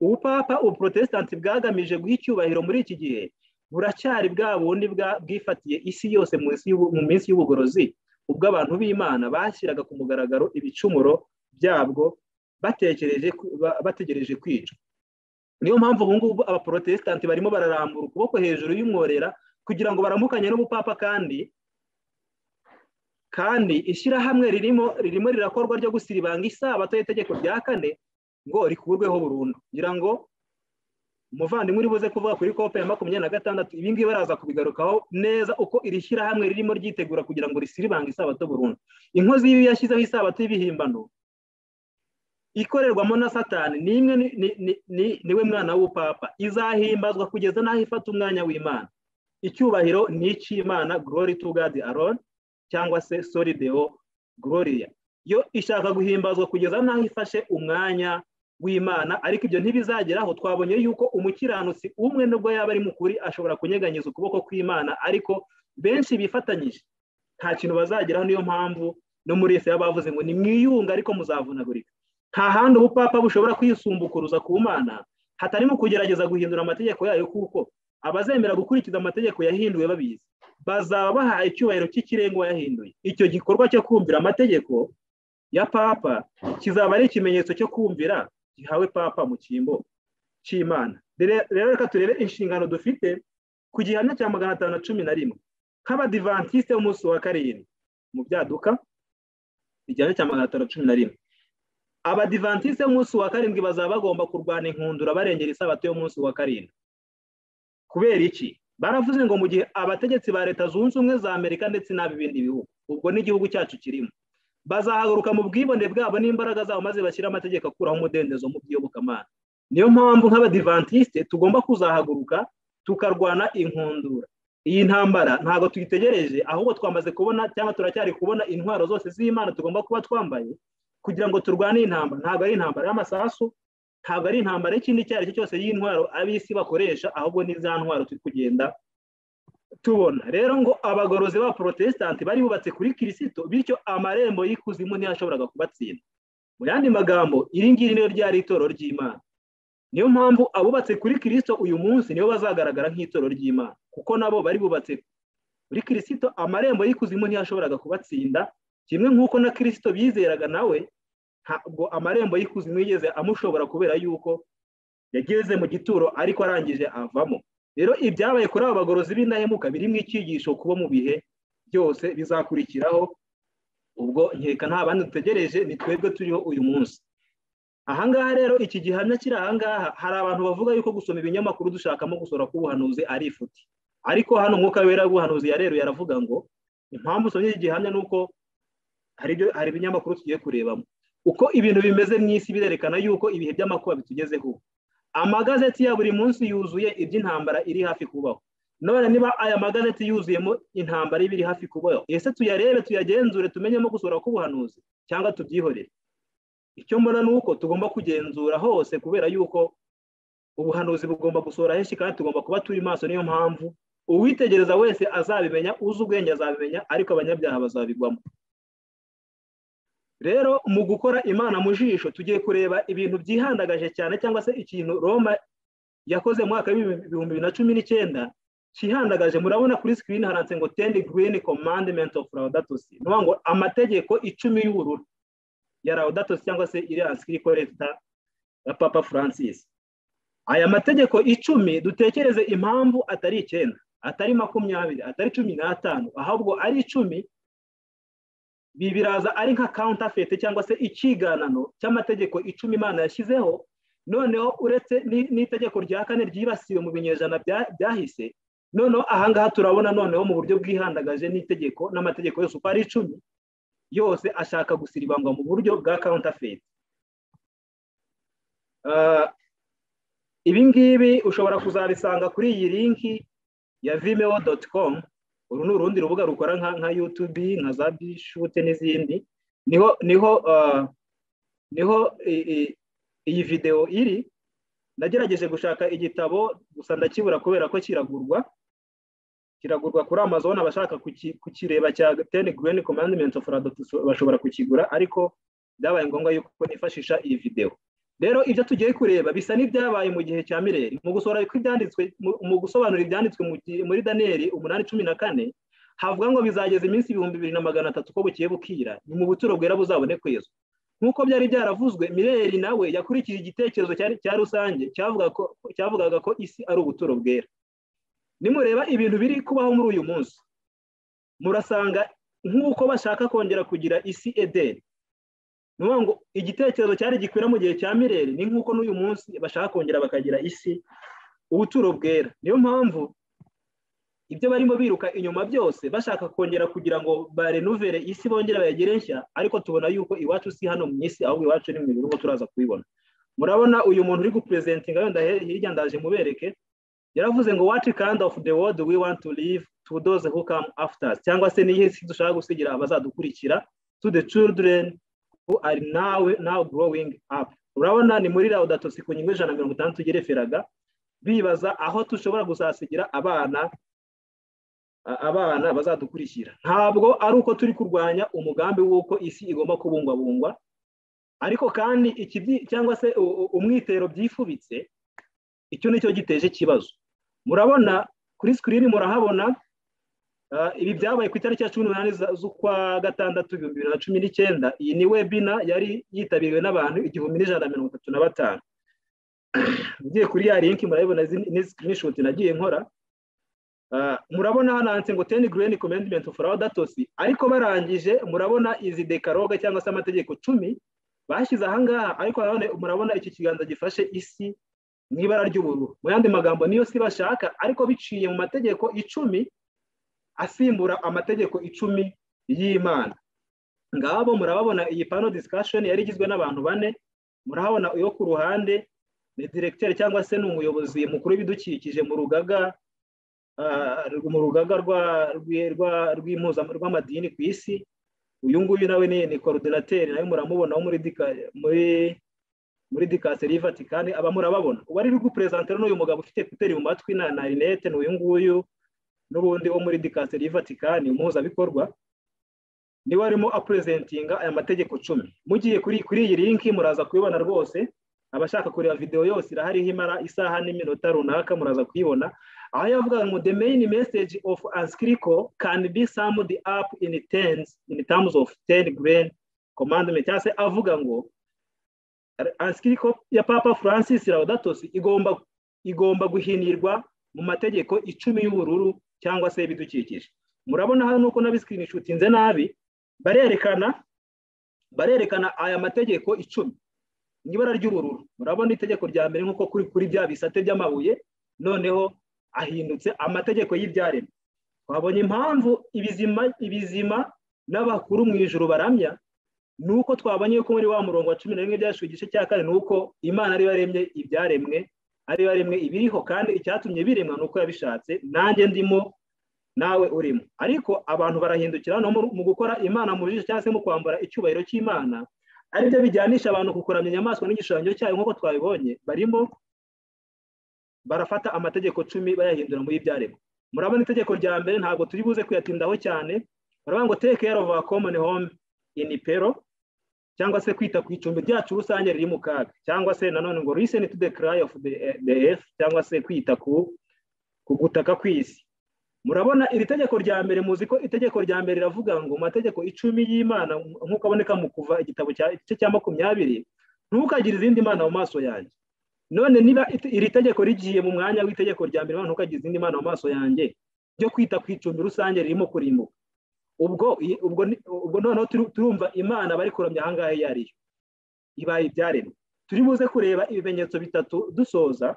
Ubupapa ubuprotesitanti bwagamije guha icyubahiro muri iki gihe buracyari bwa bundi bwifatiye isi yose mu minsi y'ubugorozi, ubwo abantu b'Imana bashyiraga ku mugaragaro ibicumuro byabwo bategereje kwica. Niyo mpamvu ubu ngubu abaprotesitanti barimo bararambura ukuboko hejuru y'umworera kugira ngo baramukanye n'ubupapa, kandi ishyirahamwe ririmo rirakorwa ryo gusiribanga isabato y'itegeko rya 4 ngo rikurweho burundu. Ngira ngo umuvandimwe uri buze kuvuga kuri kope ya 26 ibi ngibi baraza kubigarukaho neza uko iri shyirahamwe ririmo ryitegura kugira ngo risiribanga isabato burundu. Inkozi y'ibi yashyizeho isabato y'ibihimbano ikorerwamo na Satani niwe mwana w'ubupapa, izahimbazwa kugeza n'aho ifata umwanya w'Imana. Icyubahiro ni icy'Imana, glory to God alone, cyangwa se soli deo gloria. Yo ishaka guhimbazwa kugeza n'aho ifashe umwanya w'Imana, ariko ibyo ntibizageraho. Twabonye yuko umukiranutsi umwe nubwo yaba ari mukuri ashobora kunyeganyiza ukuboko kw'Imana, ariko benshi bifatanyije nta kintu bazageraho. Niyo mpamvu no muri Yesu yabavuze ngo nimwiyunga ariko muzavunagurika. Nta handi ubupapa bushobora kwisumbukuruza ku Mana hatarimo kugerageza guhindura amategeko yayo, kuko abazemera gukurikiza amategeko yahinduwe babizi bazaba bahaye icyubahiro cy'ikirengo yahinduye. Icyo gikorwa cyo kumvira amategeko ya papa kizaba ari ikimenyetso cyo kumvira gihawe papa mu cyimbo cy'Imana. Rero reka turebe inshingano dufite ku gihamya cya 511 nk'abadivantiste b'umunsi wa karindwi mu byaduka. Igihamya cya 511, abadivantiste b'umunsi wa karindwi bazaba bagomba kurwana inkundura barengera isabato y'umunsi wa karindwi. Kubera iki? Baravuze ngo mu gihe abategetsi ba Leta Zunze Ubumwe za Amerika ndetse n'ab'ibindi bihugu, ubwo n'igihugu cyacu kirimo, bazahaguruka mu bwibone bwabo n'imbaraga zabo maze bashyira amategeko akuraho umudendezo mu by'iyobokamana. Niyo mpamvu nk'abadivantiste tugomba kuzahaguruka tukarwana inkundura. Iyi ntambara ntabwo tuyitegereje, ahubwo twamaze kubona cyangwa turacyari kubona intwaro zose z'Imana tugomba kuba twambaye kugira ngo turwane intambara. Ntabwo ari intambara y'amasasu, ntabwo ari intambara y'ikindi icyo ari cyo cyose y'intwaro ab'isi bakoresha, ahubwo ni za ntwaro turi kugenda tubona. Rero ngo abagorozi ba protesitanti bari bubatse kuri Kristo, bityo amarembo y'ikuzimu ntiyashoboraga kubatsinda. Mu yandi magambo, iri ngiri niyo ryari itorero ry'Imana. Niyo mpamvu abubatse kuri Kristo uyu munsi nibo bazagaragara nk'itorero ry'Imana, kuko nabo bari bubatse kuri Kristo. Amarembo y'ikuzimu ntiyashoboraga kubatsinda, kimwe nk'uko na Kristo bizeraga nawe ntabwo amarembo y'ikuzimu yigeze amushobora, kubera yuko yageze mu gituro ariko arangije avamo. Rero ibyabaye kuri aba bagorozi b'indahemuka birimo icyigisho kuba mu bihe byose bizakurikiraho. Ubwo nkeka nta bandi dutegereje, ni twebwe turiho uyu munsi. Ahangaha rero iki gihamya kiri ahangaha, hari abantu bavuga yuko gusoma ibinyamakuru dushakamo gusora k'ubuhanuzi ari ifuti, ariko hano Mwuka Wera w'ubuhanuzi yareruye aravuga ngo impamvu usomye iki gihamya nuko hari ibinyamakuru tugiye kurebamo uko ibintu bimeze mu isi, birerekana yuko ibihe by'amakuba bitugezeho. Amagazeti ya buri munsi yuzuye iby'intambara iri hafi kubaho. None niba aya magazeti yuzuyemo intambara ibiri hafi kubaho, ese tuyarebe tuyagenzure tumenyemo gusora k'ubuhanuzi cyangwa tubyihorere? Icyo mbona nuko tugomba kugenzura hose, kubera yuko ubuhanuzi bugomba gusora henshi kandi tugomba kuba turi maso. Niyo mpamvu uwitegereza wese azabimenya, uzi ubwenge azabimenya, ariko abanyabyaha bazabigwamo. Rero mu gukora Imana mu jisho tugiye kureba ibintu byihandagaje cyane, cyangwa se ikintu Roma yakoze mu mwaka wa 2019 kihandagaje murabona kuri screen haranditse ngo 10 green commandment of Laudato Si, no ngo amategeko 10 y'ubururu ya Laudato Si cyangwa se iri encyclical recta ya Papa Francis. Aya mategeko 10 dutekereze impamvu atari 9, atari 20, atari 15, ahubwo ari 10. Bibiraza ari nka counterfeit cyangwa se ikiganano cy'amategeko 10 Imana yashyizeho, noneho uretse n'itegeko rya 4 ryibasiwe mu binyejana byahise. Noneho ahangaha turabona noneho mu buryo bwihandagaje n'itegeko n'amategeko yose uko ari 10 yose ashaka gusiribangwa mu buryo bwa counterfeit. Ibi ngibi ushobora kuzabisanga kuri iyi linki ya vimeo.com. uru ni urundi rubuga rukora nka YouTube, nka za Bishute n'izindi. Niho iyi video iri. Nagerageje gushaka igitabo gusa ndakibura kubera ko kiragurwa kuri Amazon. Abashaka kukireba cya 10 Green Commandment of Laudato Si bashobora kukigura, ariko byabaye ngombwa yuko nifashisha iyi video. Rero ibyo tugiye kureba bisa n'ibyabaye mu gihe cya Mireri. Mu gusobanura ibyanditswe muri Daniel 8:14 havuga ngo bizageza iminsi 2300 ko bukiye bukira, ni mu buturo bwera buzabone kwezwa. Nkuko byari byaravuzwe, Mireri nawe yakurikije igitekerezo cya rusange cyavugaga ko isi ari ubuturo bwera. Nimureba ibintu biri kubaho muri uyu munsi, murasanga nkuko bashaka kongera kugira isi Eden. Nuvuga ngo igitekerezo cyari gikwira mu gihe cya Mireri ni nkuko n'uyu munsi bashaka kongera bakagira isi ubuturo bwera. Niyo mpamvu ibyo barimo biruka inyuma byose bashaka kongera kugira ngo barenuvere isi bongera bayagire nshya, ariko tubona yuko iwacu si hano mu isi, ahubwo iwacu ni mu birugo turaza kubibona. Murabona uyu muntu uri gupresentinga yonda hirya ndaje mubereke, yaravuze ngo what kind of the world we want to live to those who come after us, cyangwa se nihe si dushaka gusigira abazadukurikira, to the children who are now growing up. Urabona ni muri Laudato Si ku nyingo 160 tugereferaga bibaza aho tushobora gusasigira abana bazadukurikira. Ntabwo ari uko turi kurwanya umugambi w'uko isi igomba kubungwabungwa, ariko kandi iki cyangwa se umwitero byifubitse, icyo nicyo giteje ikibazo. Murabona kuri screen murahabona ibi byabaye ku itariki ya 18 z'ukwa 6 2019. Iyi ni webinar yari yitabiriwe n'abantu 1135. Ngiye kuri ya link murabona ni screenshot nagiye nkora. Murabona hananse ngo 10 Green Commandment of Laudato Si, ariko barangije murabona izi decalogue cyangwa se amategeko 10 bashize ahangaha, ariko murabona iki kiganza gifashe isi n'ibara ry'ubururu. Mu yandi magambo niyo si bashaka, ariko biciye mu mategeko 10 asimbura amategeko 10 y'Imana. Ngabo murababona iyi panel discussion yari igizwe n'abantu 4. Murahabona uyo ku ruhande ni directeur cyangwa se n'umuyobozi mukuru w'ibidukikije mu rugaga rw'amadini ku isi. Uyu nguyu nawe ni coordinateur, nawe muramubona wo muri dikaseri Vatikani. Aba murababona uwari gupresenter n'uyu mugabo ufite kuteri mu matwi na rinete n'uyu nguyu, n'ubundi wo muri dikaseri Vatikani umuhuzabikorwa, niwe arimo apresentinga aya mategeko 10. Mugiye kuri iyi link muraza kubibona rwose. Abashaka kureba video yose irahari himara isaha n'iminota runaka muraza kuyibona. Aho yavuga ngo the main message of encyclical can be summed up in terms of 10 Green Commandment. Cyase avuga ngo encyclical ya Papa Francis Laudato Si igomba guhinirwa mu mategeko 10 y'ubururu cyangwa se bidukikije. Murabona hano uko nabi screenshotinze nabi, barerekana aya mategeko 10 n'ibara ry'ubururu. Murabona itegeko rya mbere nkuko kuri bya bisate by'amabuye, noneho ahindutse amategeko y'ibyaremwe. Twabonye impamvu ibizima n'abakuru mu ijuru baramya, nuko twabonye ko muri wa murongo wa 11 byashuye igice cya 4 nuko Imana ari yaremye ibyaremwe, ari yaremwe ibiriho, kandi icyatumye biremwa nuko yabishatse, nanjye ndimo nawe urimo. Ariko abantu barahindukira no mu gukora Imana mu jisho cyangwa se mu kwambara icyubahiro cy'Imana, ari byo bijyanisha abantu kukuramya inyamaswa n'igishushanyo cyayo nkuko twabibonye. Barimo barafata amategeko 10 bayahindura mu ibyaremwe. Murabona itegeko rya mbere ntabwo turi buze kuyatindaho cyane. Baravuga ngo take care of our common home in peril, cyangwa se kwita ku icumbi ryacu rusange riri mu kaga, cyangwa se nanone ngo listen to the cry of the earth, cyangwa se kwita ku ku gutaka kw'isi. Murabona iri tegeko rya mbere, muzi ko itegeko rya mbere riravuga ngo mu mategeko 10 y'Imana nk'uko aboneka mu Kuva igitabo cya 20, ntukagire izindi mana mu maso yanjye. None niba iri tegeko rigiye mu mwanya w'itegeko rya mbere, ntukagire izindi mana mu maso yanjye, byo kwita ku icumbi rusange ririmo kurimbuka, ubwo noneho turumva Imana bari kuramya ahangahe yariyo ibaye ibyaremwe. Turi buze kureba ibimenyetso bitatu dusoza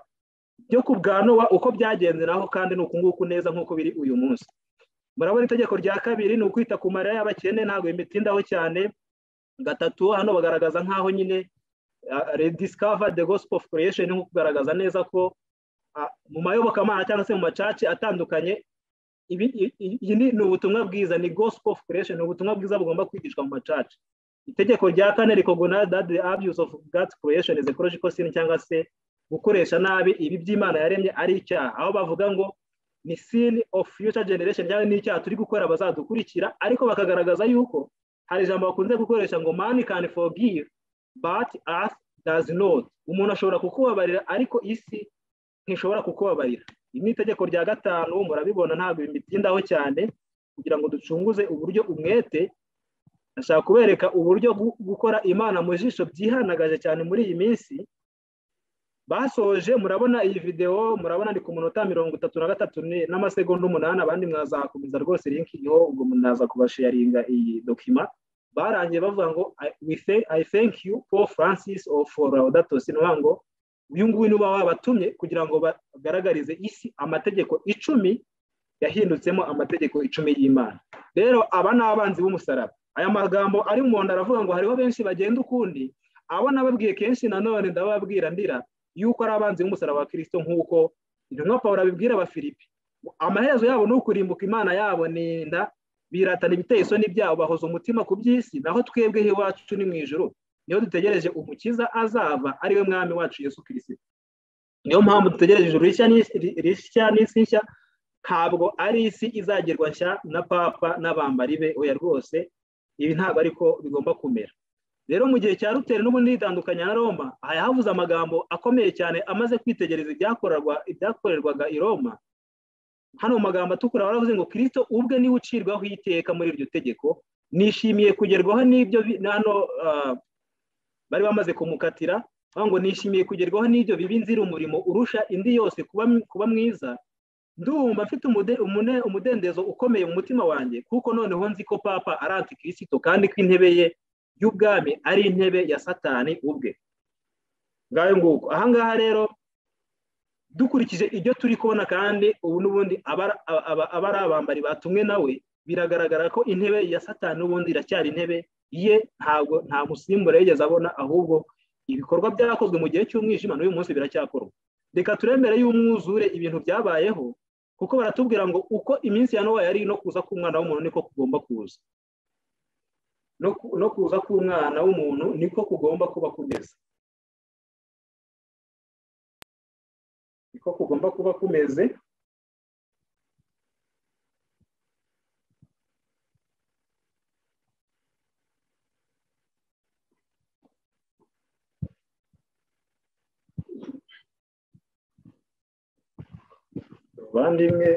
byo ku bwa Nowa uko byagenze naho, kandi ni uku nguku neza nk'uko biri uyu munsi. Murabona itegeko rya kabiri ni ukwita ku marira y'abakene, ntabwo bitindaho cyane. Gatatu, hano bagaragaza nk'aho nyine rediscover the gospel of creation, nko kugaragaza neza ko mu mayobokamana cyangwa se mu macaci atandukanye iyi ni ubutumwa bwiza, ni gospel of creation, ni ubutumwa bwiza bugomba kwigishwa mu macaci. Itegeko rya kane recognize that the abuse of God's creation is ecological sin, cyangwa se gukoresha nabi ibi by'Imana yaremye ari icyaha, aho bavuga ngo ni sin of future generation, cyangwa ni icyaha turi gukora abazadukurikira, ariko bakagaragaza yuko hari ijambo bakunze gukoresha ngo man can forgive but earth does not. Umuntu ashobora kukubabarira ariko isi ntishobora kukubabarira. Iri ni itegeko rya gatanu, murabibona ntabwo bitindaho cyane kugira ngo ducunguze uburyo umwete. Ndashaka kubereka uburyo gukora Imana mu jisho byihanagaje cyane muri iyi minsi. Basoje, murabona iyi video, murabona ndi ku munota 33 n'amasegonda 8, abandi mwazakomeza rwose link iriho, ubwo munaza kubasharinga iyi document. Barangiye bavuga ngo I thank you for Francis or for Laudato Si, ngo uyu nguyu niba wabatumye kugira ngo bagaragarize isi amategeko 10 yahindutsemo amategeko 10 y'Imana. Rero aba n'abanzi b'umusaraba. Aya magambo ari mu nda aravuga ngo hariho benshi bagenda ukundi, abo nababwiye kenshi nanone ndababwira ndira yuko ari abanzi b'umusaraba wa Kristo, nk'uko intumwa Pawulo abibwira Abafilipi. Amaherezo yabo ni ukurimbuka, Imana yabo ninda, biratana ibiteye isoni byabo, bahoza umutima ku by'isi, naho twebwe iwacu ni mu ijuru, niyo dutegereje umukiza azava, ari we mwami wacu Yesu Kristo. Niyo mpamvu dutegereje ijuru rishya n'isi nshya, ntabwo ari isi izagerwa nshya na papa n'abambari be, oya rwose, ibi ntabwo ariko bigomba kumera. Rero mu gihe cya Luteri n'ubundi yitandukanya na Roma, havuze amagambo akomeye cyane amaze kwitegereza ibyakorerwaga i Roma. Hano mu magambo atukura baravuze ngo Kristo ubwe niwe ucirwaho iteka muri iryo tegeko, nishimiye kugerwaho n'ibyo hano bari bamaze kumukatira, ngo nishimiye kugerwaho n'ibyo bibi, nzira umurimo urusha indi yose kuba mwiza. Ndumva mfite umudendezo ukomeye mu mutima wanjye, kuko noneho nzi ko papa ari antikristo, kandi ko intebe ye y'ubwami ari intebe ya Satani ubwe. Ngayo nguko ahangaha rero dukurikije ibyo turi kubona, kandi ubu n'ubundi abari abambari batumwe nawe, biragaragara ko intebe ya Satani n'ubundi iracyari intebe ye, nta musimbura yigeze abona, ahubwo ibikorwa byakozwe mu gihe cy'umwijima n'uyu munsi biracyakorwa. Reka turemere y'umwuzure ibintu byabayeho, kuko baratubwira ngo uko iminsi ya Nowa yari no kuza k'umwana w'umuntu niko kugomba kuza, no kuza k'umwana w'umuntu niko kugomba kuba kumeze, niko kugomba kuba kumeze. Bandimwe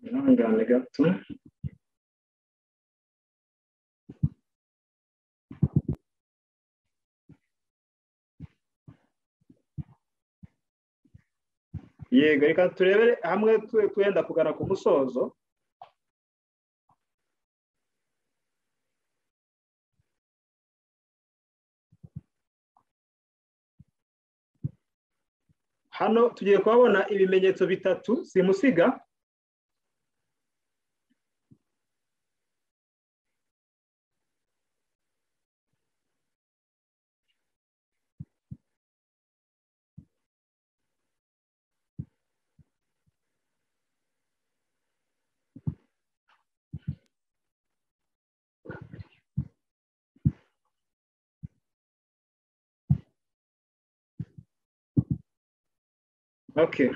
ihangane gato. Yego, reka turebere hamwe twenda kugana ku musozo. Hano tugiye kuhabona ibimenyetso bitatu simusiga. Okay,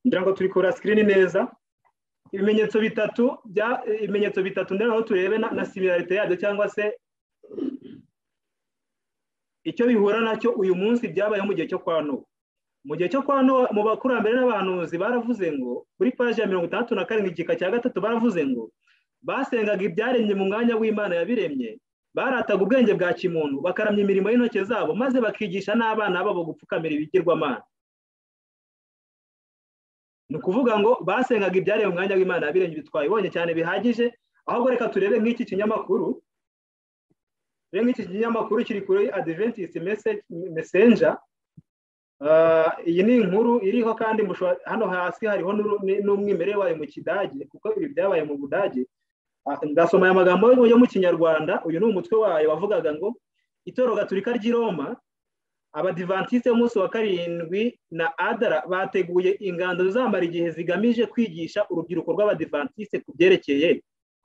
ngira ngo turi kura screen neza. Ibimenyetso bitatu ndetse aho turebe na similarité yabyo cyangwa se icyo bihura nacyo uyu munsi byabayeho mu gihe cyo kwa Nowa. Mu gihe cyo kwa Nowa mu bakurambere n'abahanuzi baravuze ngo kuri page ya 67 igika cya gatatu baravuze ngo basengaga ibyaremye mu mwanya w'Imana yabiremye, barataga ubwenge bwa kimuntu, bakaramya imirimo y'intoke zabo, maze bakigisha n'abana babo gupfukamira ibigirwamana. Ni ukuvuga ngo basengaga ibyaremye mu mwanya w'Imana yabiremye. Bitwayibonye cyane bihagije, ahubwo reka turebe nk'iki kinyamakuru. Nk'iki kinyamakuru kiri kuri Adventist Messenger. Iyi ni inkuru iriho kandi hano hasi hariho n'umwimerere wayo mu Kidage, kuko ibi byabaye mu Budage. Ndasoma aya magambo yo mu Kinyarwanda. Uyu ni umutwe wayo wavugaga ngo Itorero Gatolika ry'i Roma, Abadivantiste b'umunsi wa karindwi na Adara bateguye ingando zizamara igihe zigamije kwigisha urubyiruko rw'Abadivantiste ku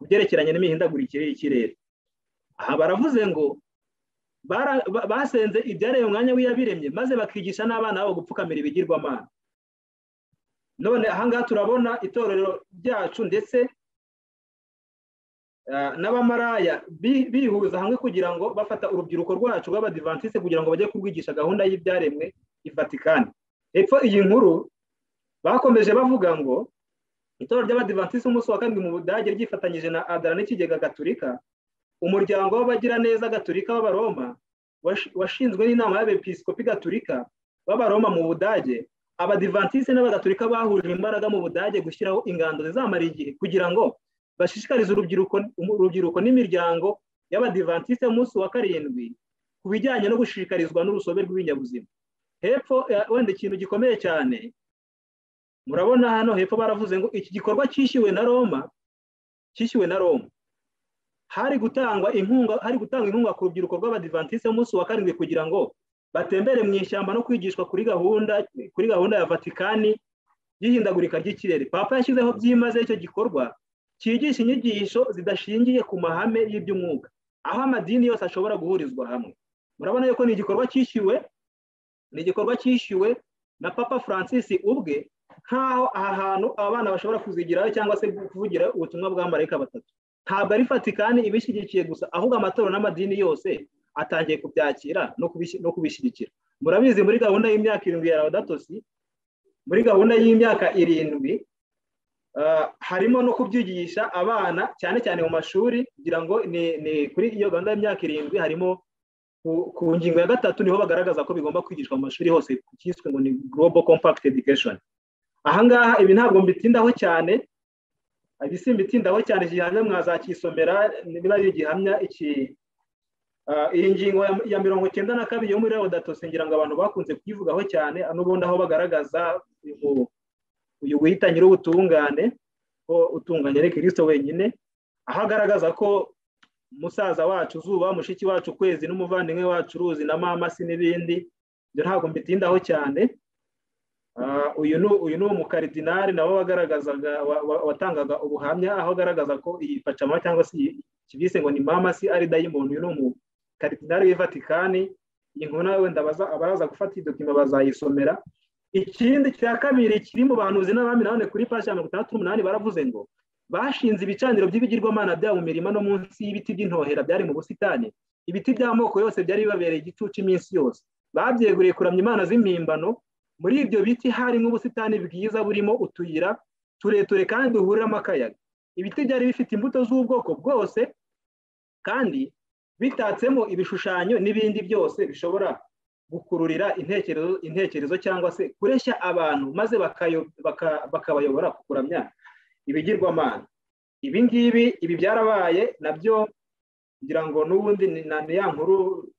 byerekeranye n'imihindagurikire y'ikirere. Aha baravuze ngo basenze ibyaremye umwanya w'iyabiremye, maze bakigisha n'abana babo gupfukamira ibigirwamana. None ahangaha turabona itorero ryacu ndetse n'abamaraya bihuza hamwe kugira ngo bafata urubyiruko rwacu rw'Abadivantiste kugira ngo bajye kurwigisha gahunda y'ibyaremwe i Vatikani. Hepfo iyi nkuru bakomeje bavuga ngo itorero ry'Abadivantiste umunsi wa karindwi mu Budage ryifatanyije na Adara n'ikigega Gatolika, umuryango w'abagiraneza Gatolika b'Abaroma washinzwe n'inama y'Abepiskopi Gatolika b'Abaroma mu Budage. Abadivantiste n'Abagatolika bahuje imbaraga mu Budage gushyiraho ingando zizamara igihe kugira ngo bashishikarize urubyiruko n'imiryango y'Abadivantiste umunsi wa karindwi ku bijyanye no gushishikarizwa n'urusobe rw'ibinyabuzima. Hepfo wenda ikintu gikomeye cyane murabona hano hepfo baravuze ngo iki gikorwa cyishyuwe na Roma, hari gutangwa inkunga ku rubyiruko rw'Abadivantiste umunsi wa karindwi kugira ngo batembere mu ishyamba no kwigishwa kuri gahunda ya Vatikani y'ihindagurika ry'ikirere. Papa yashyizeho byimaze icyo gikorwa cyigisha inyigisho zidashingiye ku mahame y'iby'umwuka, aho amadini yose ashobora guhurizwa hamwe. Murabona yuko ni igikorwa cyishyuwe na Papa Francis ubwe, nk'aho aha hantu abana bashobora kuzigiraho cyangwa se kuvugira ubutumwa bwa marayika batatu. Ntabwo ari Vatikani ibishyigikiye gusa, ahubwo amatorero n'amadini yose atangiye kubyakira no kubishyigikira. Murabizi muri gahunda y'imyaka 7 ya Laudato Si, muri gahunda y'imyaka 7 harimo no kubyigisha abana cyane cyane mu mashuri, kugira ngo ni kuri iyo gahunda y'imyaka 7 harimo ku ngingo ya 3 niho bagaragaza ko bigomba kwigishwa mu mashuri hose, cyiswe ngo ni Global Compact Education. Ahangaha ibi ntabwo mbitindaho cyane, gihamya mwazakisomera niba ari gihamya iki. Iyi ngingo ya 92 yo muri Laudato Si ngira ngo abantu bakunze kuyivugaho cyane, n'ubundi aho bagaragaza uyu wita nyir'ubutungane ko utunganye ari Kristo wenyine, aho agaragaza ko musaza wacu Zuba, mushiki wacu Kwezi, n'umuvandimwe wacu Ruzi na Mama Si n'ibindi, byo ntabwo mbitindaho cyane. Uyu ni umukaridinari nawe watangaga ubuhamya, aho agaragaza ko iyi pacama cyangwa se kibise ngo ni Mama Si ari dayimoni. Uyu ni umukaridinari w'i Vatikani. Iyi nkuru nawe wenda abaraza gufata idokima bazayisomera. Ikindi cya kabiri kiri mu bahanuzi n'abami none kuri page ya 68 baravuze ngo bashinze ibicaniro by'ibigirwamana byabo mu mirima no munsi y'ibiti by'intohera byari mu busitani. Ibiti by'amoko yose byari bibabereye igicucu iminsi yose. Babyeguriye kuramya imana z'impimbano. Muri ibyo biti harimo ubusitani bwiza burimo utuyira tureture kandi duhuriramo akayaga. Ibiti byari bifite imbuto z'ubwoko bwose kandi bitatsemo ibishushanyo n'ibindi byose bishobora gukururira intekerezo cyangwa se kureshya abantu, maze bakabayobora kukuramya ibigirwamana. Ibi byarabaye nabyo ngira ngo n'ubundi ni ya nkuru.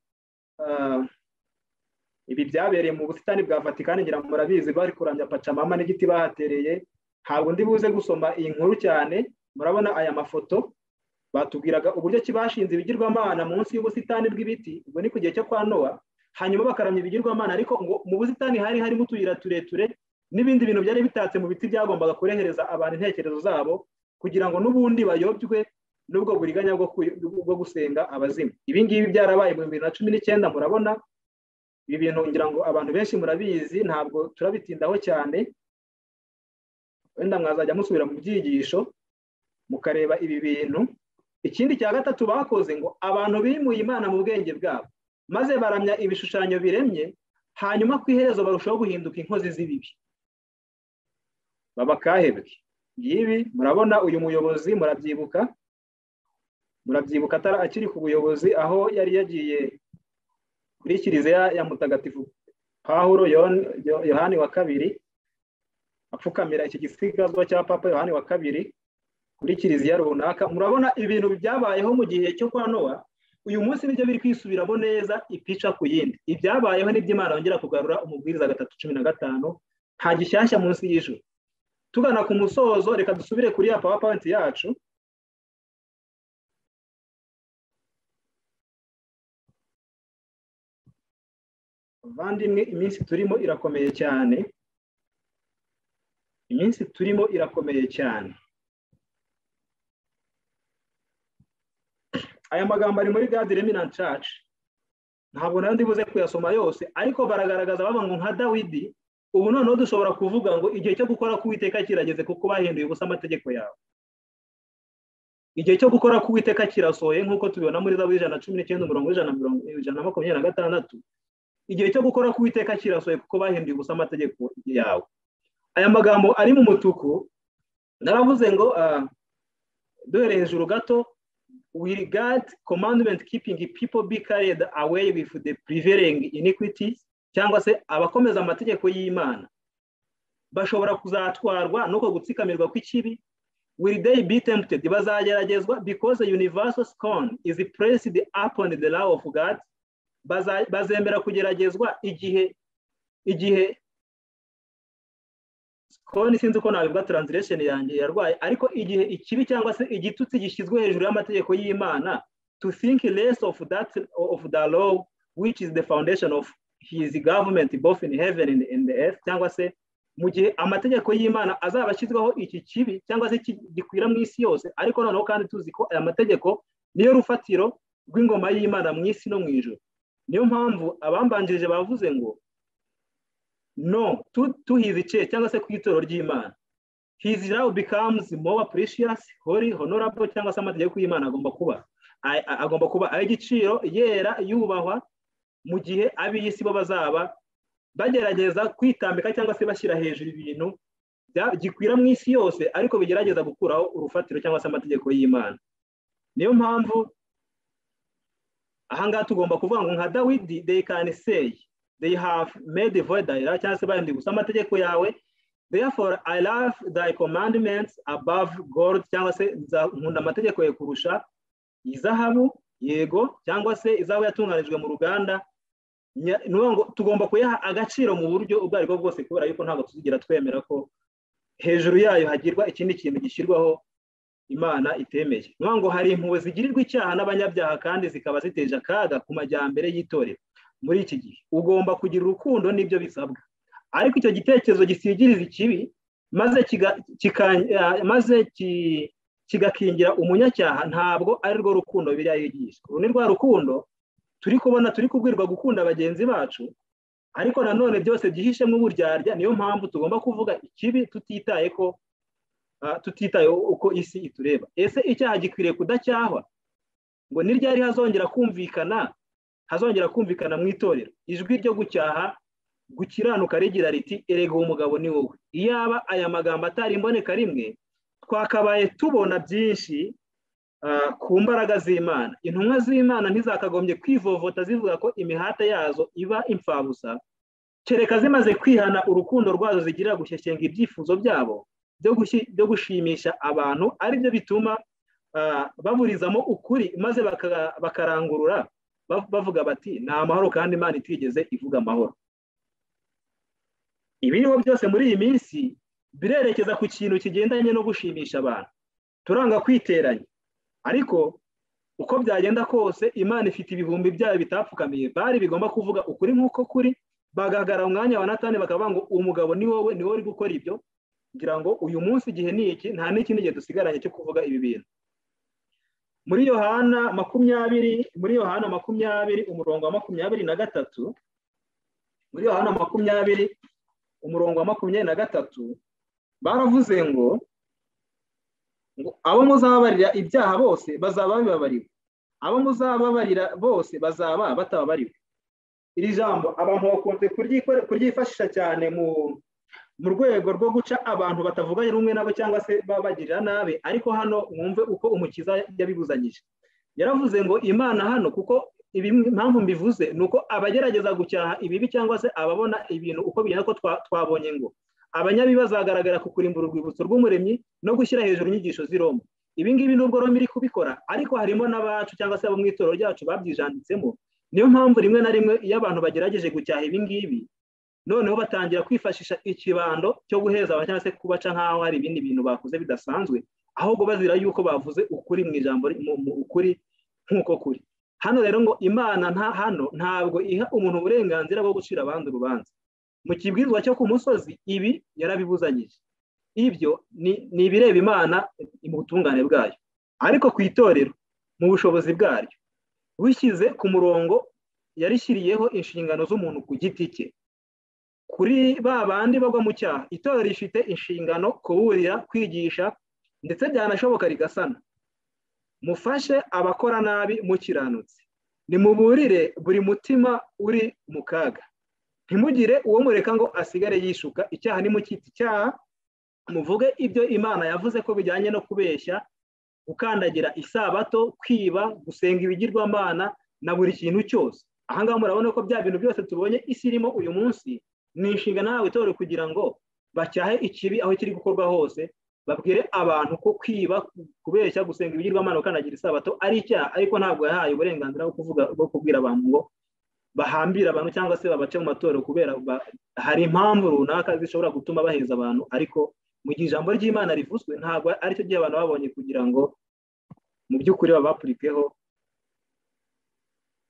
Ibi byabereye mu busitani bwa Vatikani, ngira ngo murabizi bari kuramya Pachamama n'igiti bahatereye. Ntabwo ndi buze gusoma iyi nkuru cyane. Murabona aya mafoto batubwiraga uburyo kibashinze ibigirwamana munsi y'ubusitani bw'ibiti. Ubwo ni ku gihe cyo kwa Nowa, hanyuma bakaramya ibigirwamana, ariko ngo mu busitani harimo utuyira tureture n'ibindi bintu byari bitatse mu biti byagombaga kurehereza abantu intekerezo zabo kugira ngo n'ubundi bayobywe n'ubwo buriganya bwo gusenga abazimu. Ibi ngibi byarabaye mu 2019. Murabona ibi bintu ngira ngo abantu benshi murabizi, ntabwo turabitindaho cyane. wenda mwazajya musubira mu byigisho mukareba ibi bintu. Ikindi cya gatatu bakoze ngo abantu bimuye Imana mu bwenge bwabo maze baramya ibishushanyo biremye, hanyuma ku iherezo barushaho guhinduka inkozi z'ibibi, baba kahebwe. Ngibi murabona uyu muyobozi, murabyibuka akiri ku buyobozi, aho yari yagiye kuri kiliziya ya Mutagatifu Pawulo Yohani wa kabiri, apfukamira iki gisigazwa cya Papa Yohani wa kabiri kuri kiliziya runaka. Murabona ibintu byabayeho mu gihe cyo kwa Nowa, uyu munsi nibyo biri kwisubiramo neza ipica ku yindi. Ibyabayeho nibyo Imana yongera kugarura umubwiriza 3:15, nta gishyashya munsi y'ijuru. Tugana ku musozo, reka dusubire kuri ya PowerPoint yacu. Bavandimwe, iminsi turimo irakomeye cyane, Aya magambo ari muri God Remnant Church, ntabwo nari ndibuze kuyasoma yose, ariko baragaragaza baba ngo nka Dawidi, ubu noneho dushobora kuvuga ngo igihe cyo gukora k'Uwiteka kirageze kuko bahinduye ubusa amategeko yawe. Igihe cyo gukora k'Uwiteka kirasohoye nk'uko tubibona muri Zaburi 119:126. Igihe cyo gukora k'Uwiteka kirasohoye kuko bahinduye ubusa amategeko yawe. Aya magambo ari mu mutuku naravuze ngo duhereye hejuru gato, we regard commandment keeping people be carried away with the prevailing iniquities, cyangwa se abakomeza amategeko y'Imana bashobora kuzatwarwa nuko gutsikamirwa kw'ikibi. Will they be tempted? Bazageragezwa because the universal scorn is placed upon the law of God. Bazemera kugeragezwa igihe scorn, sinzi uko nabivuga translation yanjye yarwaye, ariko igihe ikibi cyangwa se igitutsi gishyizwe hejuru y'amategeko y'Imana, to think less of the law which is the foundation of his government both in heaven and in the earth. Cyangwa se mu gihe amategeko y'Imana azaba ashyizweho iki kibi cyangwa se gikwira mu isi yose, ariko noneho kandi tuzi ko aya mategeko niyo rufatiro rw'ingoma y'Imana mu isi no mu ijuru. Niyo mpamvu abambanjirije bavuze ngo no to his church, cyangwa se ku itorero ry'Imana, his law becomes more precious, holy, honorable. Cyangwa se amategeko y'Imana agomba kuba ay'igiciro, yera, yubahwa, mu gihe ab'isi bo bazaba bagerageza kwitambika cyangwa se bashyira hejuru ibintu gikwira mu isi yose, ariko bigerageza gukuraho urufatiro cyangwa se amategeko y'Imana. Niyo mpamvu ahangaha tugomba kuvuga ngo nka Dawidi, they can say they have made void thy law, cyangwa se bahinduye gusa amategeko yawe. Therefore I love thy commandments above gold, cyangwa se nkunda amategeko yawe kurusha izahabu, yego, cyangwa se izahabu yatunganijwe mu ruganda. Ngo tugomba kuyaha agaciro mu buryo ubwo aribwo bwose, kubera yuko ntabwo tuzigira twemera ko hejuru yayo hagirwa ikindi kintu gishyirwaho Imana itemeye. Ngo hari impuhwe zigirirwa icyaha n'abanyabyaha kandi zikaba ziteje akaga ku majyambere y'itorero. Muri iki gihe ugomba kugira urukundo, n'ibyo bisabwa, ariko icyo gitekerezo gisigiriza ikibi maze kigakingira umunyacyaha, ntabwo ari rwo rukundo Bibiliya yigisha. Uru ni rwa rukundo turi kubwirwa gukunda bagenzi bacu, ariko nanone byose byihishemo uburyarya. Niyo mpamvu tugomba kuvuga ikibi tutitaye uko isi itureba. Ese icyaha gikwiriye kudacyahwa? Ngo ni ryari hazongera kumvikana mu itorero ijwi ryo gucyaha gukiranuka rigira riti, erega uwo mugabo ni wowe? Iyaba aya magambo atari imboneka rimwe, twakabaye tubona byinshi ku mbaraga z'Imana. Intumwa z'Imana ntizakagombye kwivovota zivuga ko imihata yazo iba imfabusa, kereka zimaze kwihana urukundo rwazo zigirira gushyeshyenga ibyifuzo byabo byo gushimisha abantu, ari byo bituma baburizamo ukuri maze bakarangurura bavuga bati ni amahoro, kandi Imana itigeze ivuga amahoro. Ibiriho byose muri iyi minsi birerekeza ku kintu kigendanye no gushimisha abantu. Turanga kwiteranya, ariko uko byagenda kose Imana ifite ibihumbi byayo bitapfukamiye, bari bigomba kuvuga ukuri nk'uko kuri, bagagara umwanya wa Natani bakavuga ngo umugabo ni wowe uri gukora ibyo. Ngira ngo uyu munsi igihe ni iki, nta n'ikindi gihe dusigaranye cyo kuvuga ibi bintu. Muri Yohana 20 umurongo wa 23, muri Yohana 20 umurongo wa 23 baravuze ngo abo muzababarira ibyaha bose bazaba babibabariwe, abo muzababarira bose bazaba batababariwe. Iri jambo abantu bakunze kuryifashisha cyane mu rwego rwo guca abantu batavuganye rumwe nabo cyangwa se babagirira nabi, ariko hano mwumve uko umukiza yabibuzanyije. Yaravuze ngo Imana hano, kuko impamvu mbivuze ni uko abagerageza gucyaha ibibi cyangwa se ababona ibintu uko bigenda, ko twabonye ngo abanyabi bazagaragara ku kurimbura urwibutso rw'umuremyi no gushyira hejuru inyigisho z'i Roma. Ibi ngibi nubwo Roma iri kubikora, ariko harimo n'abacu cyangwa se abo mu itorero ryacu babyijanditsemo. Niyo mpamvu rimwe na rimwe iyo abantu bagerageje gucyaha ibi ngibi, noneho batangira kwifashisha ikibando cyo guheza cyangwa se kubaca nk'aho hari ibindi bintu bakoze bidasanzwe, ahubwo bazira yuko bavuze ukuri mu ijambo, ukuri nk'uko kuri. Hano rero ngo Imana hano ntabwo iha umuntu uburenganzira bwo gucira abandi urubanza. Mu kibwirizwa cyo ku musozi ibi yarabibuzanyije. Ibyo ni ibireba Imana mu butungane bwayo, ariko ku itorero mu bushobozi bwaryo wishyize ku murongo yarishyiriyeho inshingano z'umuntu ku giti cye. Kuri ba bandi bagwa mu cyaha, itorero rifite inshingano kuburira, kwigisha, ndetse byanashoboka rigasana. Mufashe abakora nabi mukiranutse, nimuburire buri mutima uri mu kaga. Ntimugire uwo mureka ngo asigare yishuka, icyaha nimucyita icyaha, muvuge ibyo Imana yavuze ko bijyanye no kubeshya, gukandagira isabato, kwiba, gusenga ibigirwamana na buri kintu cyose. Aha ngaha murabona ko bya bintu byose tubonye isi irimo uyu munsi ni inshingano yawe itorero kugira ngo bacyahe ikibi aho kiri gukorwa hose, babwire abantu ko kwiba, kubeshya, gusenga ibigirwamana, gukandagira isabato ari icyaha, ariko ntabwo yahaye uburenganzira bwo kubwira abantu ngo bahambira abantu cyangwa se babace mu matorero, kubera hari impamvu runaka zishobora gutuma baheza abantu. Ariko mu gihe ijambo ry'Imana rivuzwe, ntabwo aricyo gihe abantu babonye kugira ngo mu by'ukuri babapurikeho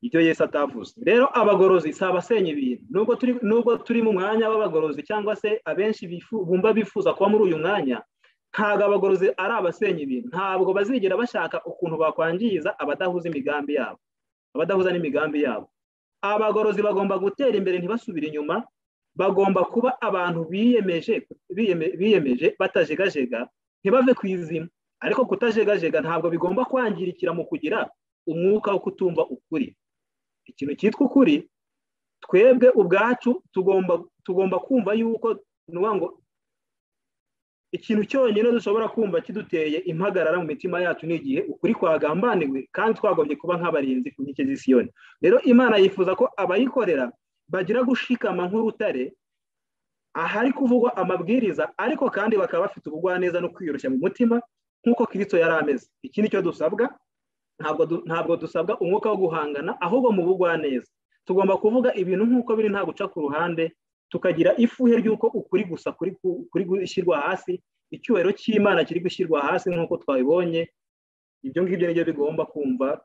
ibyo Yesu atavuze. Rero abagorozi si abasenya ibintu. Nubwo turi mu mwanya w'abagorozi cyangwa se abenshi bumva bifuza kuba muri uyu mwanya, ntabwo abagorozi ari abasenya ibintu. Ntabwo bazigera bashaka ukuntu bakwangiza abadahuza imigambi yabo, abadahuza n'imigambi yabo. Abagorozi bagomba gutera imbere ntibasubire inyuma, bagomba kuba abantu biyemeje batajegajega, ntibave ku izima. Ariko kutajegajega ntabwo bigomba kwangirikira mu kugira umwuka wo kutumva ukuri. Ikintu cyitwa ukuri, twebwe ubwacu tugomba kumva yuko ngo ikintu cyonyine dushobora kumva kiduteye impagarara mu mitima yacu n'igihe ukuri kwagambaniwe, kandi twagombye kuba nk'abarinzi ku nkike z'i Siyoni. Rero Imana yifuza ko abayikorera bagira gushikama nk'urutare ahari kuvugwa amabwiriza, ariko kandi bakaba bafite ubugwaneza no kwiyoroshya mu mutima nk'uko Kristo yari ameze. Iki ni cyo dusabwa. Ntabwo dusabwa umwuka wo guhangana, ahubwo mu bugwaneza. Tugomba kuvuga ibintu nk'uko biri, nta guca ku ruhande, tukagira ifuhe ry'uko ukuri gusa kuri gushyirwa hasi, icyubahiro cy'Imana kiri gushyirwa hasi nk'uko twabibonye. Ibyo ngibyo nibyo tugomba kumva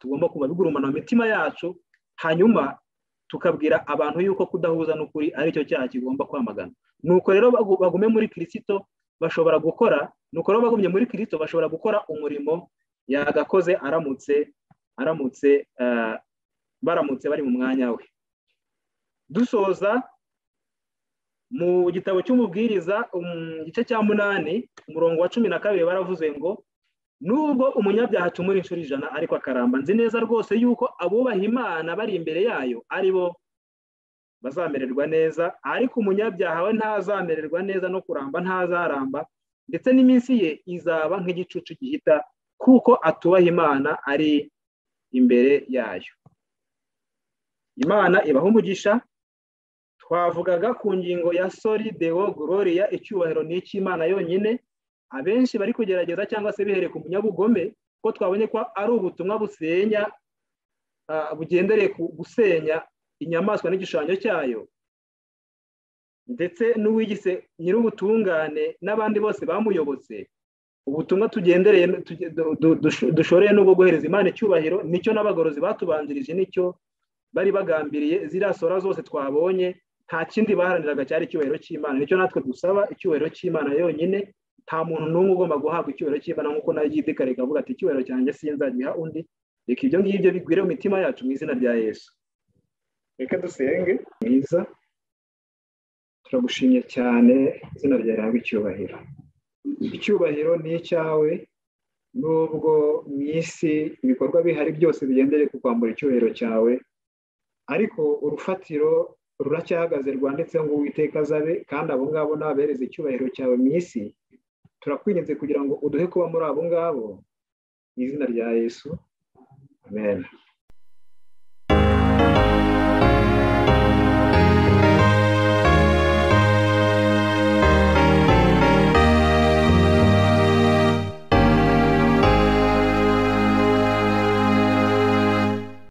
bigurumana mu mitima yacu, hanyuma tukabwira abantu yuko kudahuza n'ukuri ari cyo cyaha kigomba kwamagana. Nuko rero bagume muri Kristo bashobora gukora, bagumye muri Kristo bashobora gukora umurimo yagakoze baramutse bari mu mwanya we. Dusoza mu gitabo cy'umubwiriza igice cya 8 umurongo wa 12 baravuze ngo nubwo umunyabyaha acumura inshuro 100 ariko akaramba, nzi neza rwose yuko abubaha Imana bari imbere yayo ari bo bazamererwa neza, ariko umunyabyaha we ntazamererwa neza no kuramba ntazaramba, ndetse n'iminsi ye izaba nk'igicucu gihita, kuko atubaha Imana ari imbere yayo. Imana ibaha umugisha. Twavugaga ku ngingo ya soli deo gloria, icyubahiro ni icy'Imana yonyine. Abenshi bari kugerageza cyangwa se bihereye ku munyabugome, ko twabonye ko ari ubutumwa busenya, bugendereye gusenya inyamaswa n'igishushanyo cyayo, ndetse n'uwigise nyir'ubutungane n'abandi bose bamuyobotse. Ubutumwa tugendereye dushoreye n'ubwo guhereza Imana icyubahiro, nicyo n'abagorozi batubanjirije nicyo bari bagambiriye. Ziriya sora zose twabonye nta kindi baharaniraga cyari icyubahiro cy'Imana. Nicyo natwe dusaba, icyubahiro cy'Imana yonyine. Nta muntu n'umwe ugomba guhabwa icyubahiro cy'Imana, nk'uko nayo yidekare ikavuga ati icyubahiro cyanjye sinzagiha undi. Reka ibyo ngibyo bigwire mu mitima yacu mu izina rya Yesu. Reka dusenge. Mwiza, turagushimye cyane, izina ryawe rihabwe icyubahiro.
icyubahiro ni icyawe, nubwo mu isi ibikorwa bihari byose bigendere ku kwambura icyubahiro cyawe, ariko urufatiro ruracyahagaze rwanditseho ngo Uwiteka azabe, kandi abo ngabo nabereze icyubahiro cyawe mu isi. Turakwinginze kugira ngo uduhe kuba muri abo ngabo, mu izina rya Yesu, amen.